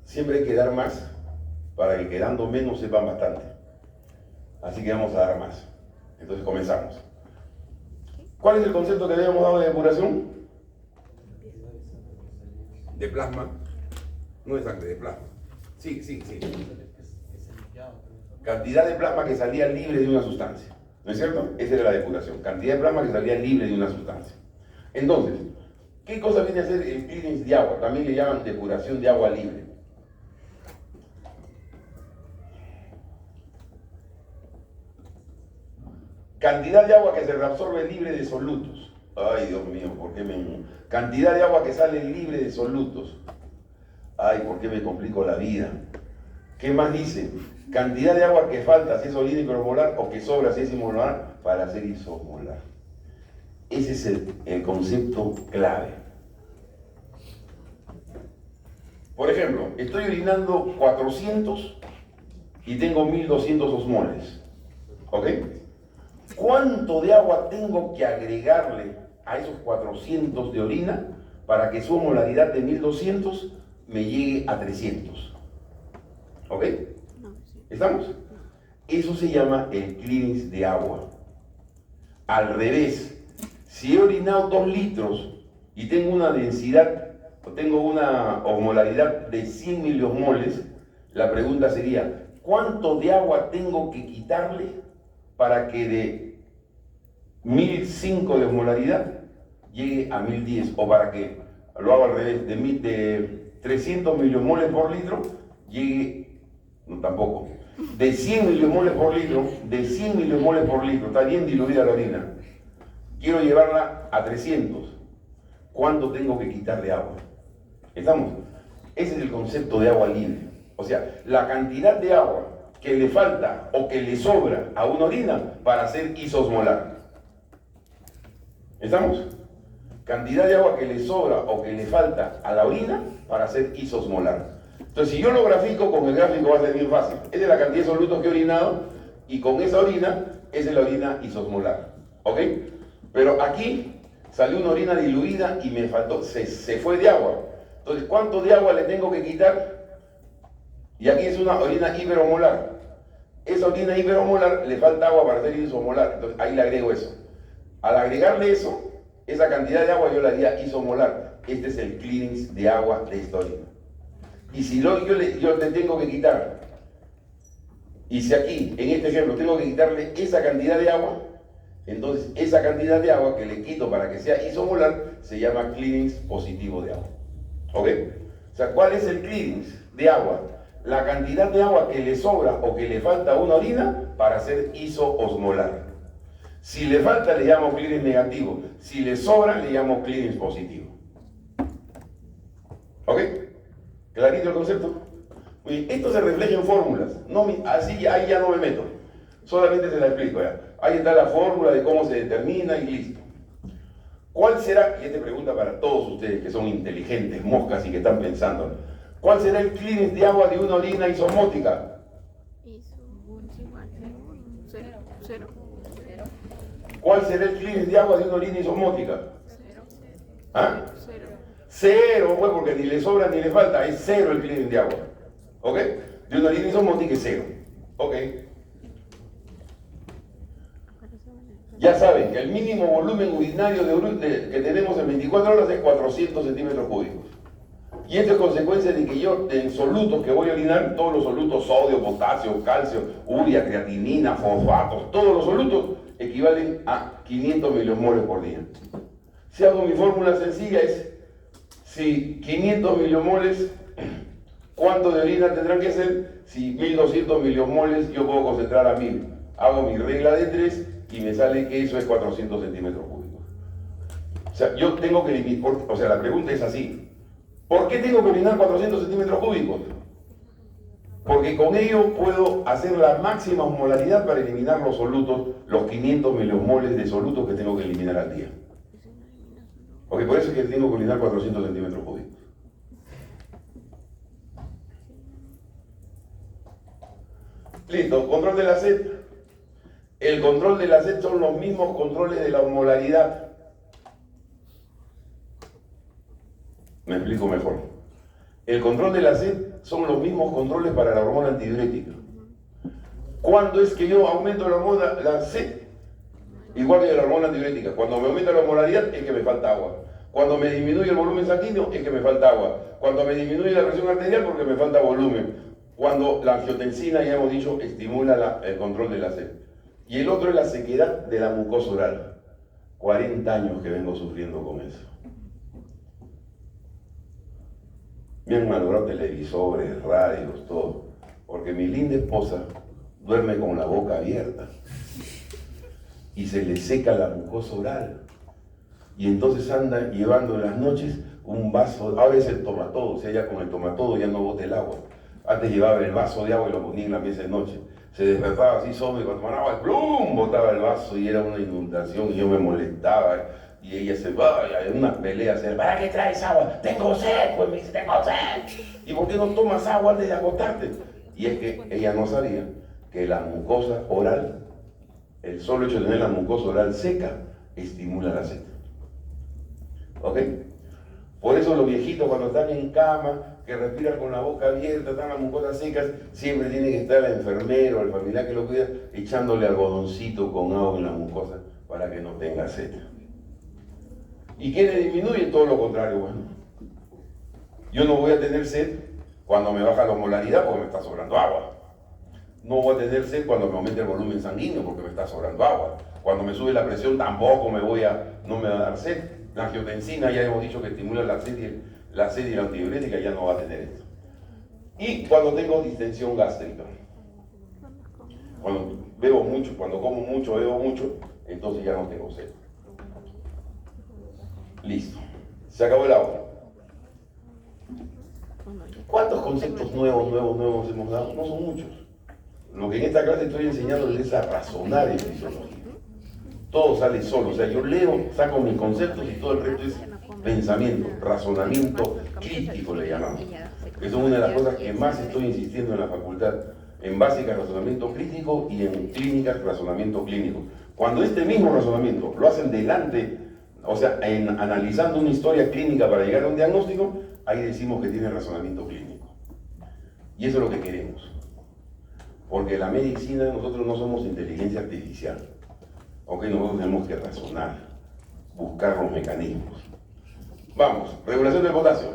siempre hay que dar más, para que quedando menos sepan bastante. Así que vamos a dar más. Entonces comenzamos. ¿Cuál es el concepto que habíamos dado de depuración? De plasma. No de sangre, de plasma. Sí. Cantidad de plasma que salía libre de una sustancia. ¿No es cierto? Esa era la depuración. Cantidad de plasma que salía libre de una sustancia. Entonces, ¿qué cosa viene a ser el cleanings de agua? También le llaman depuración de agua libre. Cantidad de agua que se reabsorbe libre de solutos. Ay, Dios mío, ¿por qué me... Cantidad de agua que sale libre de solutos. Ay, ¿por qué me complico la vida? ¿Qué más dice? Cantidad de agua que falta si es orina hiperosmolar o que sobra si es isosmolar para hacer isosmolar. Ese es el concepto clave. Por ejemplo, estoy orinando 400 y tengo 1200 osmoles. ¿Ok? ¿Cuánto de agua tengo que agregarle a esos 400 de orina para que su osmolaridad de 1200 me llegue a 300? ¿Ok? ¿Estamos? Eso se llama el cleanings de agua. Al revés, si he orinado 2 litros y tengo una densidad tengo una osmolaridad de 100 miliosmoles, la pregunta sería, ¿cuánto de agua tengo que quitarle para que de 1005 de osmolaridad llegue a 1010? O para que, lo hago al revés, de 300 miliosmoles por litro llegue, no tampoco, de 100 miliosmoles por litro, está bien diluida la orina, quiero llevarla a 300, ¿cuánto tengo que quitar de agua? ¿Estamos? Ese es el concepto de agua libre. O sea, la cantidad de agua que le falta o que le sobra a una orina para ser isosmolar. ¿Estamos? Cantidad de agua que le sobra o que le falta a la orina para ser isosmolar. Entonces, si yo lo grafico, con el gráfico va a ser bien fácil. Esa es la cantidad de solutos que he orinado y con esa orina, esa es la orina isosmolar. ¿Ok? Pero aquí salió una orina diluida y me faltó, se fue de agua. Entonces, ¿cuánto de agua le tengo que quitar? Y aquí es una orina hiperomolar. Esa orina hiperomolar le falta agua para ser isosmolar. Entonces, ahí le agrego eso. Al agregarle eso, esa cantidad de agua yo la haría isomolar. Este es el clearance de agua de esta orina. Y si yo le tengo que quitar, y si aquí, en este ejemplo, tengo que quitarle esa cantidad de agua, entonces esa cantidad de agua que le quito para que sea isomolar se llama clearance positivo de agua. ¿Ok? O sea, ¿cuál es el clearance de agua? La cantidad de agua que le sobra o que le falta a una orina para ser isoosmolar. Si le falta, le llamo clearance negativo. Si le sobra, le llamo clearance positivo. ¿Ok? ¿Clarito el concepto? Oye, esto se refleja en fórmulas. No, así ahí ya no me meto. Solamente se la explico ya. Ahí está la fórmula de cómo se determina y listo. ¿Cuál será? Y esta pregunta para todos ustedes que son inteligentes, moscas y que están pensando. ¿Cuál será el clearance de agua de una orina isomótica? Cero. ¿Cuál será el clearance de agua de una orina isomótica? Cero. ¿Ah? Cero. Cero, pues, porque ni le sobra ni le falta, es cero el clearance de agua. ¿Ok? De una orina isomótica es cero. ¿Ok? Ya saben que el mínimo volumen urinario que tenemos en 24 horas es 400 centímetros cúbicos. Y esto es consecuencia de que yo, en solutos que voy a orinar, todos los solutos, sodio, potasio, calcio, urea, creatinina, fosfatos, todos los solutos equivalen a 500 miliosmoles por día. Si hago mi fórmula sencilla es, si 500 miliosmoles, ¿cuánto de orina tendrán que ser? Si 1200 miliosmoles, yo puedo concentrar a 1000. Hago mi regla de 3 y me sale que eso es 400 centímetros cúbicos. O sea, yo tengo que limitar, o sea, la pregunta es así. ¿Por qué tengo que orinar 400 centímetros cúbicos? Porque con ello puedo hacer la máxima osmolaridad para eliminar los solutos, los 500 miliosmoles de solutos que tengo que eliminar al día. Ok, por eso es que tengo que orinar 400 centímetros cúbicos. Listo, control de la sed. El control de la sed son los mismos controles de la osmolaridad. Me explico mejor. El control de la sed son los mismos controles para la hormona antidiurética. ¿Cuándo es que yo aumento la sed? Igual que la hormona antidiurética. Cuando me aumenta la osmolaridad es que me falta agua. Cuando me disminuye el volumen sanguíneo es que me falta agua. Cuando me disminuye la presión arterial porque me falta volumen. Cuando la angiotensina, ya hemos dicho, estimula el control de la sed. Y el otro es la sequedad de la mucosa oral. 40 años que vengo sufriendo con eso. Me han malogrado televisores, radios, todo. Porque mi linda esposa duerme con la boca abierta. Y se le seca la mucosa oral. Y entonces anda llevando en las noches un vaso, a veces toma todo, o sea, ya con el toma todo ya no bota el agua. Antes llevaba el vaso de agua y lo ponía en la mesa de noche. Se despertaba así solo y cuando tomaba agua, ¡plum!, botaba el vaso y era una inundación y yo me molestaba. Y ella se va, en una pelea, ¿para qué traes agua? Tengo sed, pues me dice, tengo sed. ¿Y por qué no tomas agua antes de acostarte? Y es que ella no sabía que la mucosa oral, el solo hecho de tener la mucosa oral seca, estimula la sed. ¿Ok? Por eso los viejitos cuando están en cama, que respiran con la boca abierta, están las mucosas secas, siempre tiene que estar el enfermero, el familiar que lo cuida, echándole algodoncito con agua en la mucosa para que no tenga sed. ¿Y qué le disminuye? Todo lo contrario, bueno. Yo no voy a tener sed cuando me baja la osmolaridad porque me está sobrando agua. No voy a tener sed cuando me aumente el volumen sanguíneo porque me está sobrando agua. Cuando me sube la presión tampoco no me va a dar sed. La angiotensina ya hemos dicho que estimula la sed y la antidiurética ya no va a tener esto. Y cuando tengo distensión gástrica. Cuando bebo mucho, cuando como mucho, bebo mucho, entonces ya no tengo sed. Listo. Se acabó el agua. ¿Cuántos conceptos nuevos hemos dado? No son muchos. Lo que en esta clase estoy enseñándoles es a razonar en fisiología. Todo sale solo. O sea, yo leo, saco mis conceptos y todo el resto es pensamiento, razonamiento crítico le llamamos. Que son una de las cosas que más estoy insistiendo en la facultad. En básica, razonamiento crítico, y en clínicas, razonamiento clínico. Cuando este mismo razonamiento lo hacen delante, o sea, analizando una historia clínica para llegar a un diagnóstico, ahí decimos que tiene razonamiento clínico. Y eso es lo que queremos. Porque la medicina, nosotros no somos inteligencia artificial. Ok, nosotros tenemos que razonar, buscar los mecanismos. Vamos, regulación del potasio.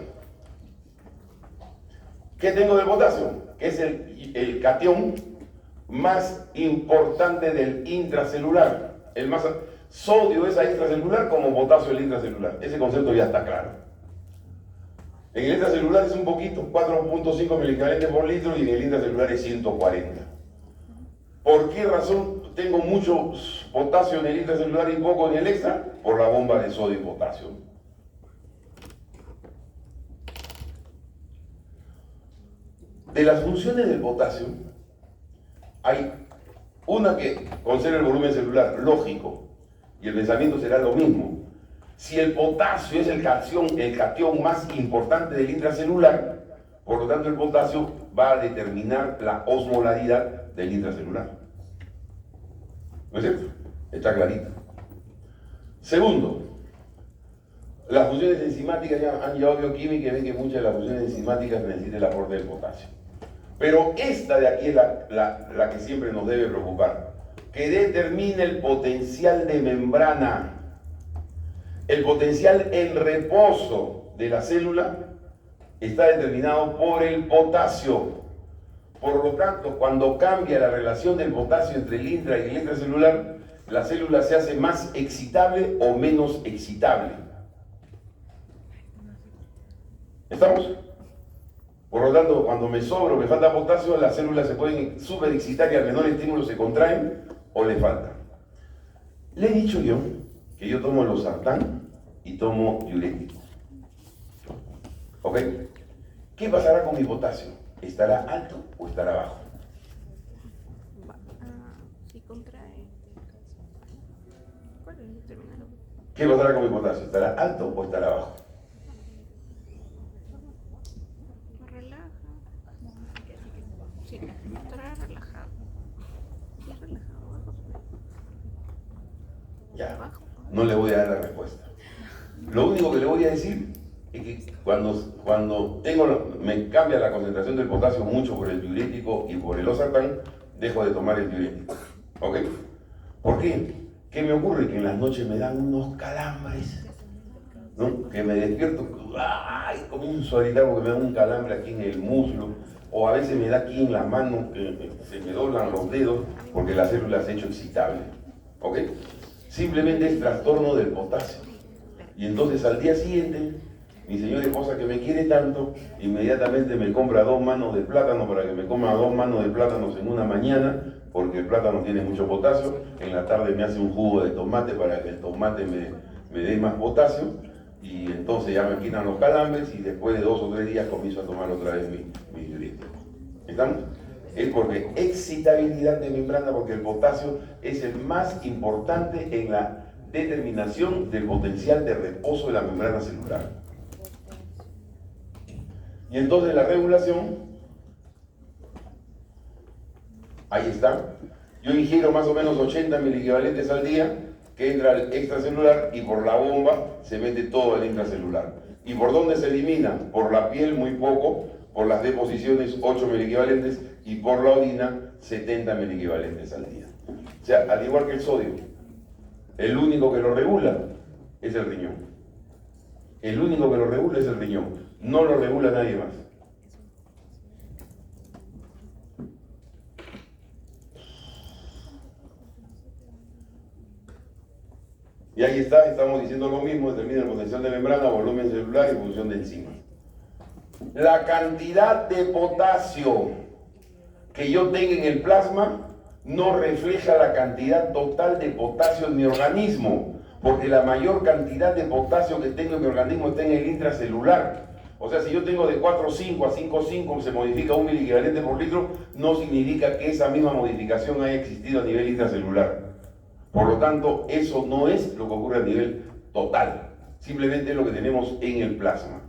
¿Qué tengo del potasio? Que es el catión más importante del intracelular. El más sodio es extracelular como potasio el intracelular. Ese concepto ya está claro. En el extracelular es un poquito, 4.5 milicavalentes por litro, y en el intracelular es 140. ¿Por qué razón tengo mucho potasio en el intracelular y poco en el extra? Por la bomba de sodio y potasio. De las funciones del potasio, hay una que conserva el volumen celular, lógico, y el pensamiento será lo mismo. Si el potasio es el catión más importante del intracelular, por lo tanto el potasio va a determinar la osmolaridad del intracelular. ¿No es cierto? Está clarito. Segundo, las funciones enzimáticas ya han llevado bioquímica y ven que muchas de las funciones enzimáticas necesitan el aporte del potasio. Pero esta de aquí es la que siempre nos debe preocupar, que determina el potencial de membrana. El potencial en reposo de la célula está determinado por el potasio. Por lo tanto, cuando cambia la relación del potasio entre el intra y el extracelular, la célula se hace más excitable o menos excitable. ¿Estamos? Por lo tanto, cuando me sobra o me falta potasio, las células se pueden superexcitar y al menor estímulo se contraen o le falta. Le he dicho yo que yo tomo losartán y tomo diurético. ¿Ok? ¿Qué pasará con mi potasio? ¿Estará alto o estará bajo? Si contrae. ¿Cuál es el determinado? ¿Qué pasará con mi potasio? ¿Estará alto o estará bajo? Relaja. Sí, estará relajado. Si es relajado, bajo. Ya, no le voy a dar la respuesta. Lo único que le voy a decir es que cuando me cambia la concentración del potasio mucho por el diurético y por el losartán, dejo de tomar el diurético. ¿Ok? ¿Por qué? ¿Qué me ocurre? Que en las noches me dan unos calambres, ¿no? Que me despierto, ¡ay! Comienzo a gritar porque me da un calambre aquí en el muslo, o a veces me da aquí en la mano, que se me doblan los dedos porque la célula se ha hecho excitable. ¿Ok? Simplemente es trastorno del potasio. Y entonces al día siguiente, mi señora esposa, que me quiere tanto, inmediatamente me compra 2 manos de plátano para que me coma 2 manos de plátanos en una mañana, porque el plátano tiene mucho potasio. En la tarde me hace un jugo de tomate para que el tomate me dé más potasio, y entonces ya me quitan los calambres, y después de 2 o 3 días comienzo a tomar otra vez mi diurético. ¿Estamos? Es porque excitabilidad de membrana, porque el potasio es el más importante en la determinación del potencial de reposo de la membrana celular. Y entonces la regulación, ahí está. Yo ingiero más o menos 80 miliequivalentes al día, que entra al extracelular, y por la bomba se mete todo al intracelular. ¿Y por dónde se elimina? Por la piel muy poco, por las deposiciones 8 miliequivalentes, y por la orina 70 miliequivalentes al día. O sea, al igual que el sodio, el único que lo regula es el riñón. El único que lo regula es el riñón. No lo regula nadie más. Y ahí está, estamos diciendo lo mismo, determina el potencial de membrana, volumen celular y función de enzimas. La cantidad de potasio que yo tenga en el plasma no refleja la cantidad total de potasio en mi organismo, porque la mayor cantidad de potasio que tengo en mi organismo está en el intracelular. O sea, si yo tengo de 4,5 a 5,5 se modifica 1 miliequivalente por litro, no significa que esa misma modificación haya existido a nivel intracelular. Por lo tanto, eso no es lo que ocurre a nivel total, simplemente es lo que tenemos en el plasma.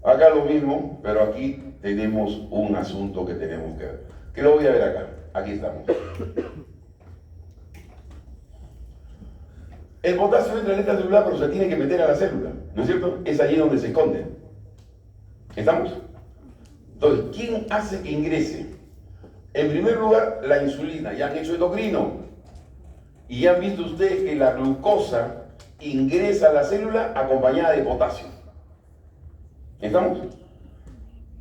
Acá lo mismo, pero aquí tenemos un asunto que tenemos que ver. ¿Qué lo voy a ver acá? Aquí estamos. El potasio entra en esta celular, pero se tiene que meter a la célula, ¿no es cierto? Es allí donde se esconde. ¿Estamos? Entonces, ¿quién hace que ingrese? En primer lugar, la insulina. Ya han hecho endocrino. Y ya han visto ustedes que la glucosa ingresa a la célula acompañada de potasio. ¿Estamos?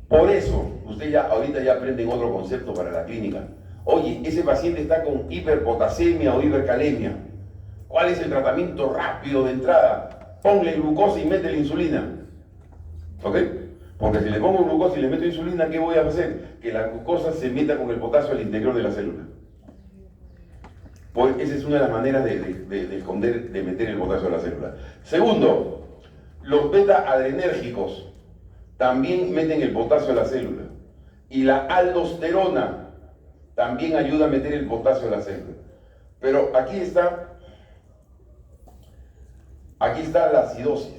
Por eso, ustedes ya ahorita ya aprenden otro concepto para la clínica. Oye, ese paciente está con hiperpotasemia o hipercalemia. ¿Cuál es el tratamiento rápido de entrada? Ponle glucosa y métele insulina. ¿Ok? Porque si le pongo glucosa y le meto insulina, ¿qué voy a hacer? Que la glucosa se meta con el potasio al interior de la célula. Pues esa es una de las maneras de esconder, de meter el potasio a la célula. Segundo, los beta-adrenérgicos también meten el potasio a la célula. Y la aldosterona también ayuda a meter el potasio a la célula. Pero aquí está la acidosis.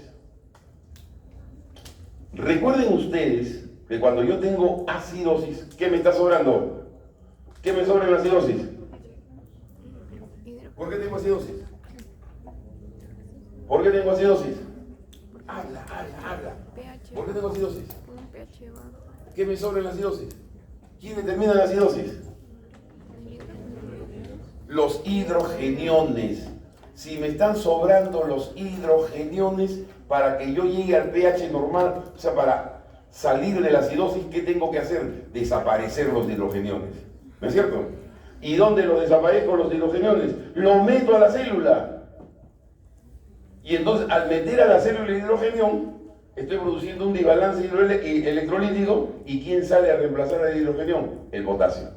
Recuerden ustedes que cuando yo tengo acidosis, ¿qué me está sobrando? ¿Qué me sobra en la acidosis? ¿Por qué tengo acidosis? ¿Por qué tengo acidosis? Habla. ¿Por qué tengo acidosis? ¿Qué me sobra en la acidosis? ¿Quién determina la acidosis? Los hidrogeniones. Si me están sobrando los hidrogeniones, para que yo llegue al pH normal, o sea, para salir de la acidosis, ¿qué tengo que hacer? Desaparecer los hidrogeniones. ¿No es cierto? ¿Y dónde los desaparezco los hidrogeniones? Los meto a la célula. Y entonces, al meter a la célula el hidrogenión, estoy produciendo un desbalance electrolítico. ¿Y quién sale a reemplazar el hidrogenión? El potasio.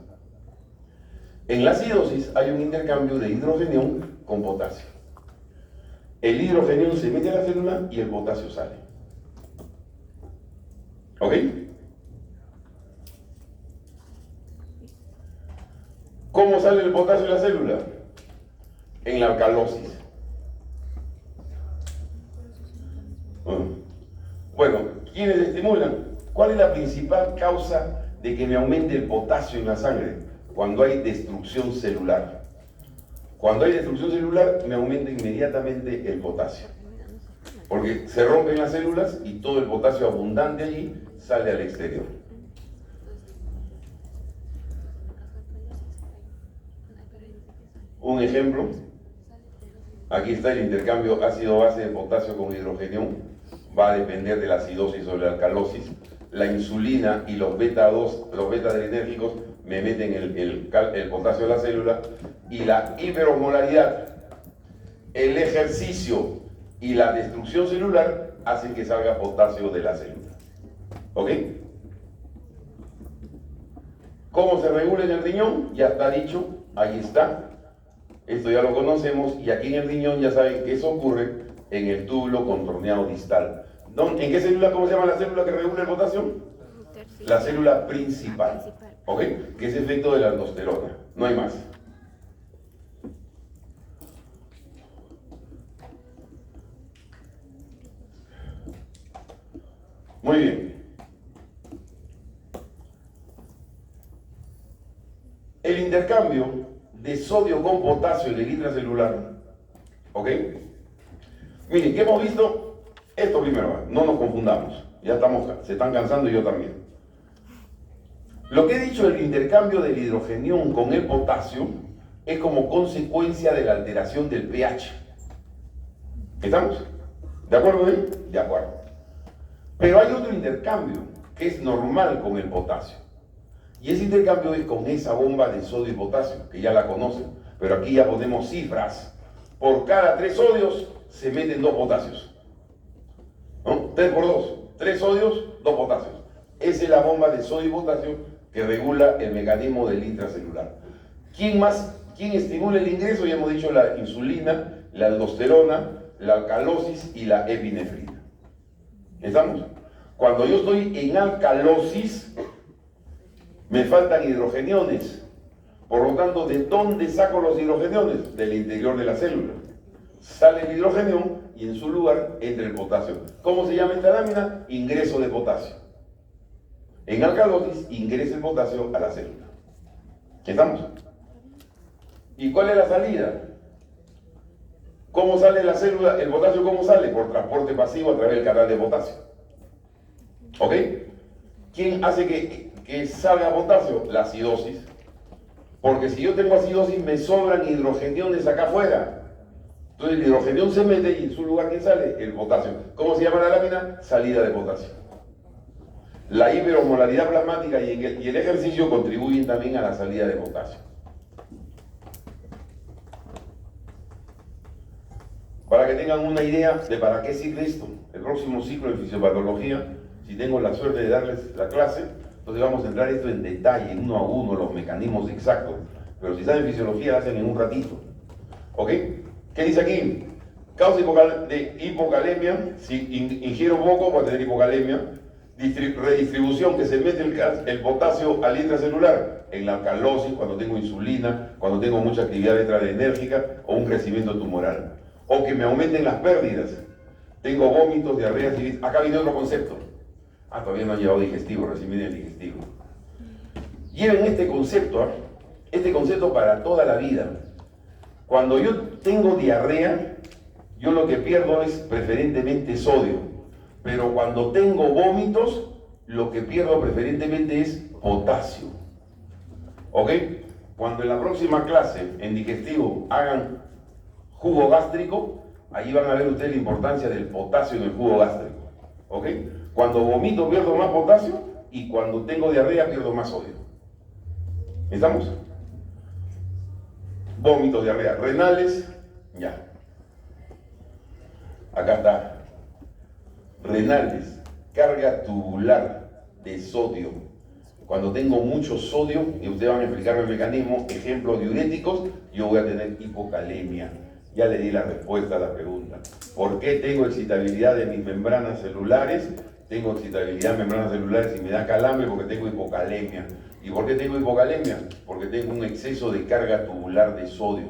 En la acidosis hay un intercambio de hidrogenión con potasio. El hidrogenión se mete a la célula y el potasio sale. ¿Ok? ¿Cómo sale el potasio de la célula? En la alcalosis. Bueno, ¿quiénes estimulan? ¿Cuál es la principal causa de que me aumente el potasio en la sangre? Cuando hay destrucción celular. Cuando hay destrucción celular, me aumenta inmediatamente el potasio. Porque se rompen las células y todo el potasio abundante allí sale al exterior. Un ejemplo, aquí está el intercambio ácido-base de potasio con hidrogenión. Va a depender de la acidosis o la alcalosis. La insulina y los beta-adrenérgicos me meten el potasio a la célula, y la hiperosmolaridad, el ejercicio y la destrucción celular hacen que salga potasio de la célula. ¿Ok? ¿Cómo se regula en el riñón? Ya está dicho, ahí está. Esto ya lo conocemos, y aquí en el riñón ya saben que eso ocurre en el túbulo contorneado distal. ¿En qué célula, cómo se llama la célula que regula el potasio? La célula principal. ¿Ok? Que es efecto de la aldosterona. No hay más. Muy bien. El intercambio de sodio con potasio en el intracelular. ¿Ok? Miren, ¿qué hemos visto? Esto primero, no nos confundamos. Ya se están cansando y yo también. Lo que he dicho del intercambio del hidrogenión con el potasio es como consecuencia de la alteración del pH. ¿Estamos? ¿De acuerdo ahí? De acuerdo. Pero hay otro intercambio que es normal con el potasio. Y ese intercambio es con esa bomba de sodio y potasio, que ya la conocen. Pero aquí ya ponemos cifras. Por cada 3 sodios se meten 2 potasios. ¿No? 3 por 2. 3 sodios, 2 potasios. Esa es la bomba de sodio y potasio que regula el mecanismo del intracelular. ¿Quién estimula el ingreso? Ya hemos dicho la insulina, la aldosterona, la alcalosis y la epinefrina. ¿Estamos? Cuando yo estoy en alcalosis, me faltan hidrogeniones. Por lo tanto, ¿de dónde saco los hidrogeniones? Del interior de la célula. Sale el hidrogenión y en su lugar entra el potasio. ¿Cómo se llama esta lámina? Ingreso de potasio. En alcalosis ingresa el potasio a la célula. ¿Estamos? ¿Y cuál es la salida? ¿Cómo sale la célula? ¿El potasio cómo sale? Por transporte pasivo a través del canal de potasio. ¿Ok? ¿Quién hace que salga potasio? La acidosis. Porque si yo tengo acidosis me sobran hidrogeniones acá afuera. Entonces el hidrogenión se mete y en su lugar ¿quién sale? El potasio. ¿Cómo se llama la lámina? Salida de potasio. La hiperosmolaridad plasmática y el ejercicio contribuyen también a la salida de potasio. Para que tengan una idea de para qué sirve esto, el próximo ciclo de fisiopatología, si tengo la suerte de darles la clase, entonces vamos a entrar esto en detalle, uno a uno, los mecanismos exactos. Pero si saben fisiología, lo hacen en un ratito. ¿Ok? ¿Qué dice aquí? Causa de hipocalemia, si ingiero poco voy a tener hipocalemia. Redistribución, que se mete el potasio al intracelular en la alcalosis, cuando tengo insulina, cuando tengo mucha actividad adrenérgica o un crecimiento tumoral. O que me aumenten las pérdidas. Tengo vómitos, diarreas y... Acá viene otro concepto. Todavía no han llevado digestivo, recién viene el digestivo. Lleven este concepto para toda la vida. Cuando yo tengo diarrea, yo lo que pierdo es preferentemente sodio. Pero cuando tengo vómitos, lo que pierdo preferentemente es potasio. ¿Ok? Cuando en la próxima clase, en digestivo, hagan jugo gástrico, ahí van a ver ustedes la importancia del potasio en el jugo gástrico. ¿Ok? Cuando vomito pierdo más potasio y cuando tengo diarrea pierdo más sodio. ¿Estamos? Vómitos, diarrea. Renales, ya. Acá está. Renales, carga tubular de sodio. Cuando tengo mucho sodio, y ustedes van a explicar el mecanismo, ejemplos diuréticos, yo voy a tener hipocalemia. Ya le di la respuesta a la pregunta. ¿Por qué tengo excitabilidad de mis membranas celulares? Tengo excitabilidad de membranas celulares y me da calambre porque tengo hipocalemia. ¿Y por qué tengo hipocalemia? Porque tengo un exceso de carga tubular de sodio.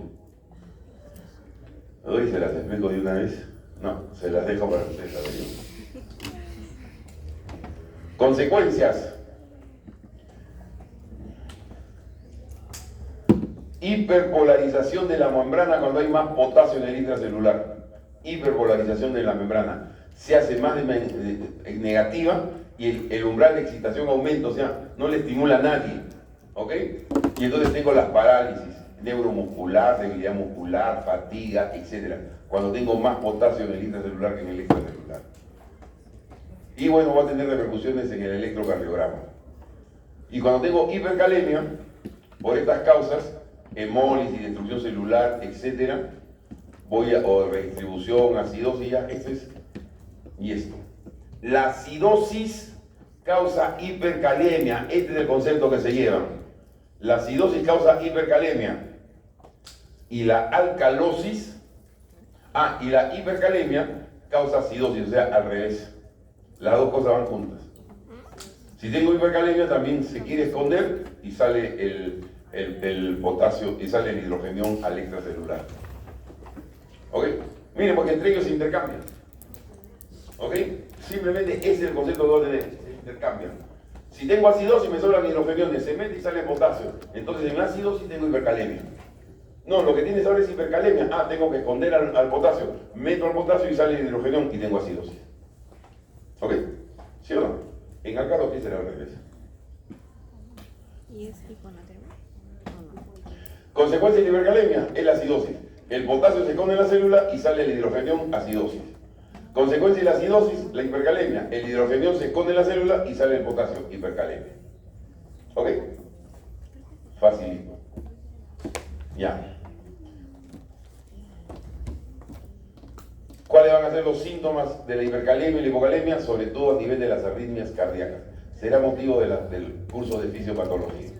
Hoy se las explico de una vez. No, se las dejo para que ustedes averigüen. Consecuencias. Hiperpolarización de la membrana cuando hay más potasio en el intracelular. Hiperpolarización de la membrana. Se hace más negativa y el umbral de excitación aumenta, o sea, no le estimula a nadie. ¿Ok? Y entonces tengo las parálisis neuromuscular, debilidad muscular, fatiga, etc. Cuando tengo más potasio en el intracelular que en el extracelular. Y bueno, va a tener repercusiones en el electrocardiograma. Y cuando tengo hipercalemia, por estas causas, hemólisis, destrucción celular, etc., o redistribución, acidosis, ya, esto es, y esto. La acidosis causa hipercalemia, este es el concepto que se lleva. La acidosis causa hipercalemia. Y la alcalosis, y la hipercalemia causa acidosis, o sea, al revés. Las dos cosas van juntas. Si tengo hipercalemia también se quiere esconder y sale el potasio y sale el hidrogenión al extracelular. ¿Ok? Miren, porque entre ellos se intercambian. ¿Ok? Simplemente ese es el concepto que voy a tener, se intercambian. Si tengo acidosis me sobran hidrogeniones, se mete y sale potasio. Entonces en acidosis tengo hipercalemia. No, lo que tienes ahora es hipercalemia. Tengo que esconder al potasio. Meto al potasio y sale el hidrogenión y tengo acidosis. ¿Ok? ¿Sí o no? En alcalosis será al revés. ¿Y es hiponatremia? Consecuencia de hipercalemia es la acidosis. El potasio se esconde en la célula y sale el hidrogenión, acidosis. Consecuencia de la acidosis, la hipercalemia. El hidrogenión se esconde en la célula y sale el potasio, hipercalemia. ¿Ok? Facilito. Ya. ¿Cuáles van a ser los síntomas de la hipercalemia y la hipocalemia? Sobre todo a nivel de las arritmias cardíacas. Será motivo del curso de fisiopatología.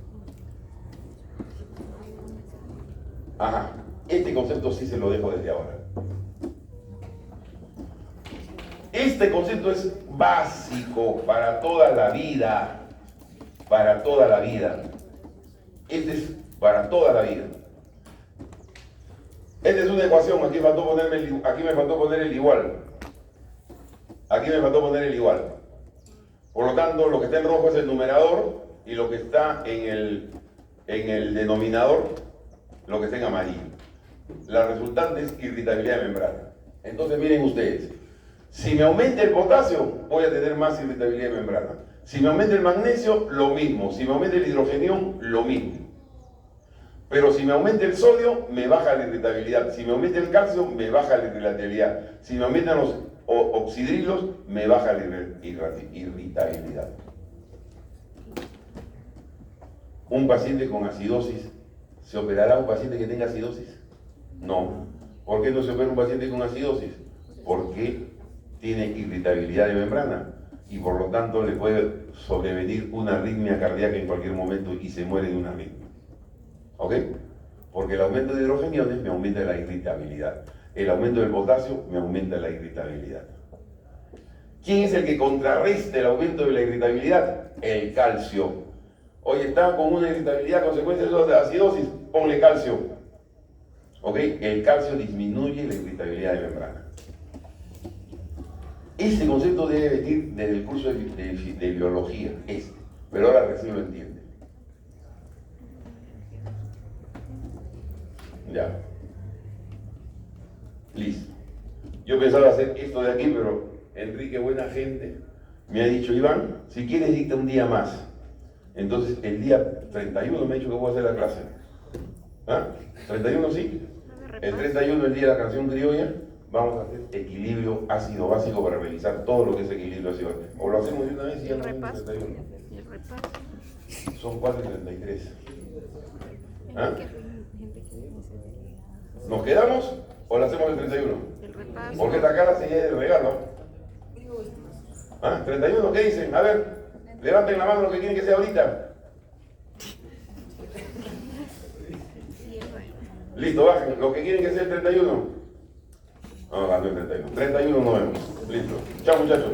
Ajá. Este concepto sí se lo dejo desde ahora. Este concepto es básico para toda la vida. Para toda la vida. Este es para toda la vida. Esta es una ecuación, aquí me faltó poner el igual. Aquí me faltó poner el igual. Por lo tanto, lo que está en rojo es el numerador y lo que está en el denominador, lo que está en amarillo. La resultante es irritabilidad de membrana. Entonces miren ustedes, si me aumenta el potasio, voy a tener más irritabilidad de membrana. Si me aumenta el magnesio, lo mismo. Si me aumenta el hidrogenión, lo mismo. Pero si me aumenta el sodio, me baja la irritabilidad. Si me aumenta el calcio, me baja la irritabilidad. Si me aumentan los oxidrilos, me baja la irritabilidad. ¿Un paciente con acidosis se operará un paciente que tenga acidosis? No. ¿Por qué no se opera un paciente con acidosis? Porque tiene irritabilidad de membrana y por lo tanto le puede sobrevenir una arritmia cardíaca en cualquier momento y se muere de una arritmia. ¿Ok? Porque el aumento de hidrogeniones me aumenta la irritabilidad. El aumento del potasio me aumenta la irritabilidad. ¿Quién es el que contrarresta el aumento de la irritabilidad? El calcio. Hoy está con una irritabilidad a consecuencia de la acidosis, ponle calcio. ¿Ok? El calcio disminuye la irritabilidad de membrana. Ese concepto debe venir desde el curso de biología, pero ahora recién lo entiende. Ya. Listo. Yo pensaba hacer esto de aquí, pero Enrique, buena gente, me ha dicho, Iván, si quieres dicta un día más. Entonces, el día 31 me ha dicho que voy a hacer la clase. ¿Ah? ¿31 sí? El 31, el día de la canción criolla, vamos a hacer equilibrio ácido básico para revisar todo lo que es equilibrio ácido básico. O lo hacemos de una vez y ya no vemos el 31. Son 4:33. ¿Ah? ¿Nos quedamos o lo hacemos el 31? Porque esta cara se llena de regalo. ¿Ah? ¿31? ¿Qué dicen? A ver, levanten la mano lo que quieren que sea ahorita. Listo, bajen. Lo que quieren que sea el 31. No, no el 31. 31 no vemos. Listo. Chao, muchachos.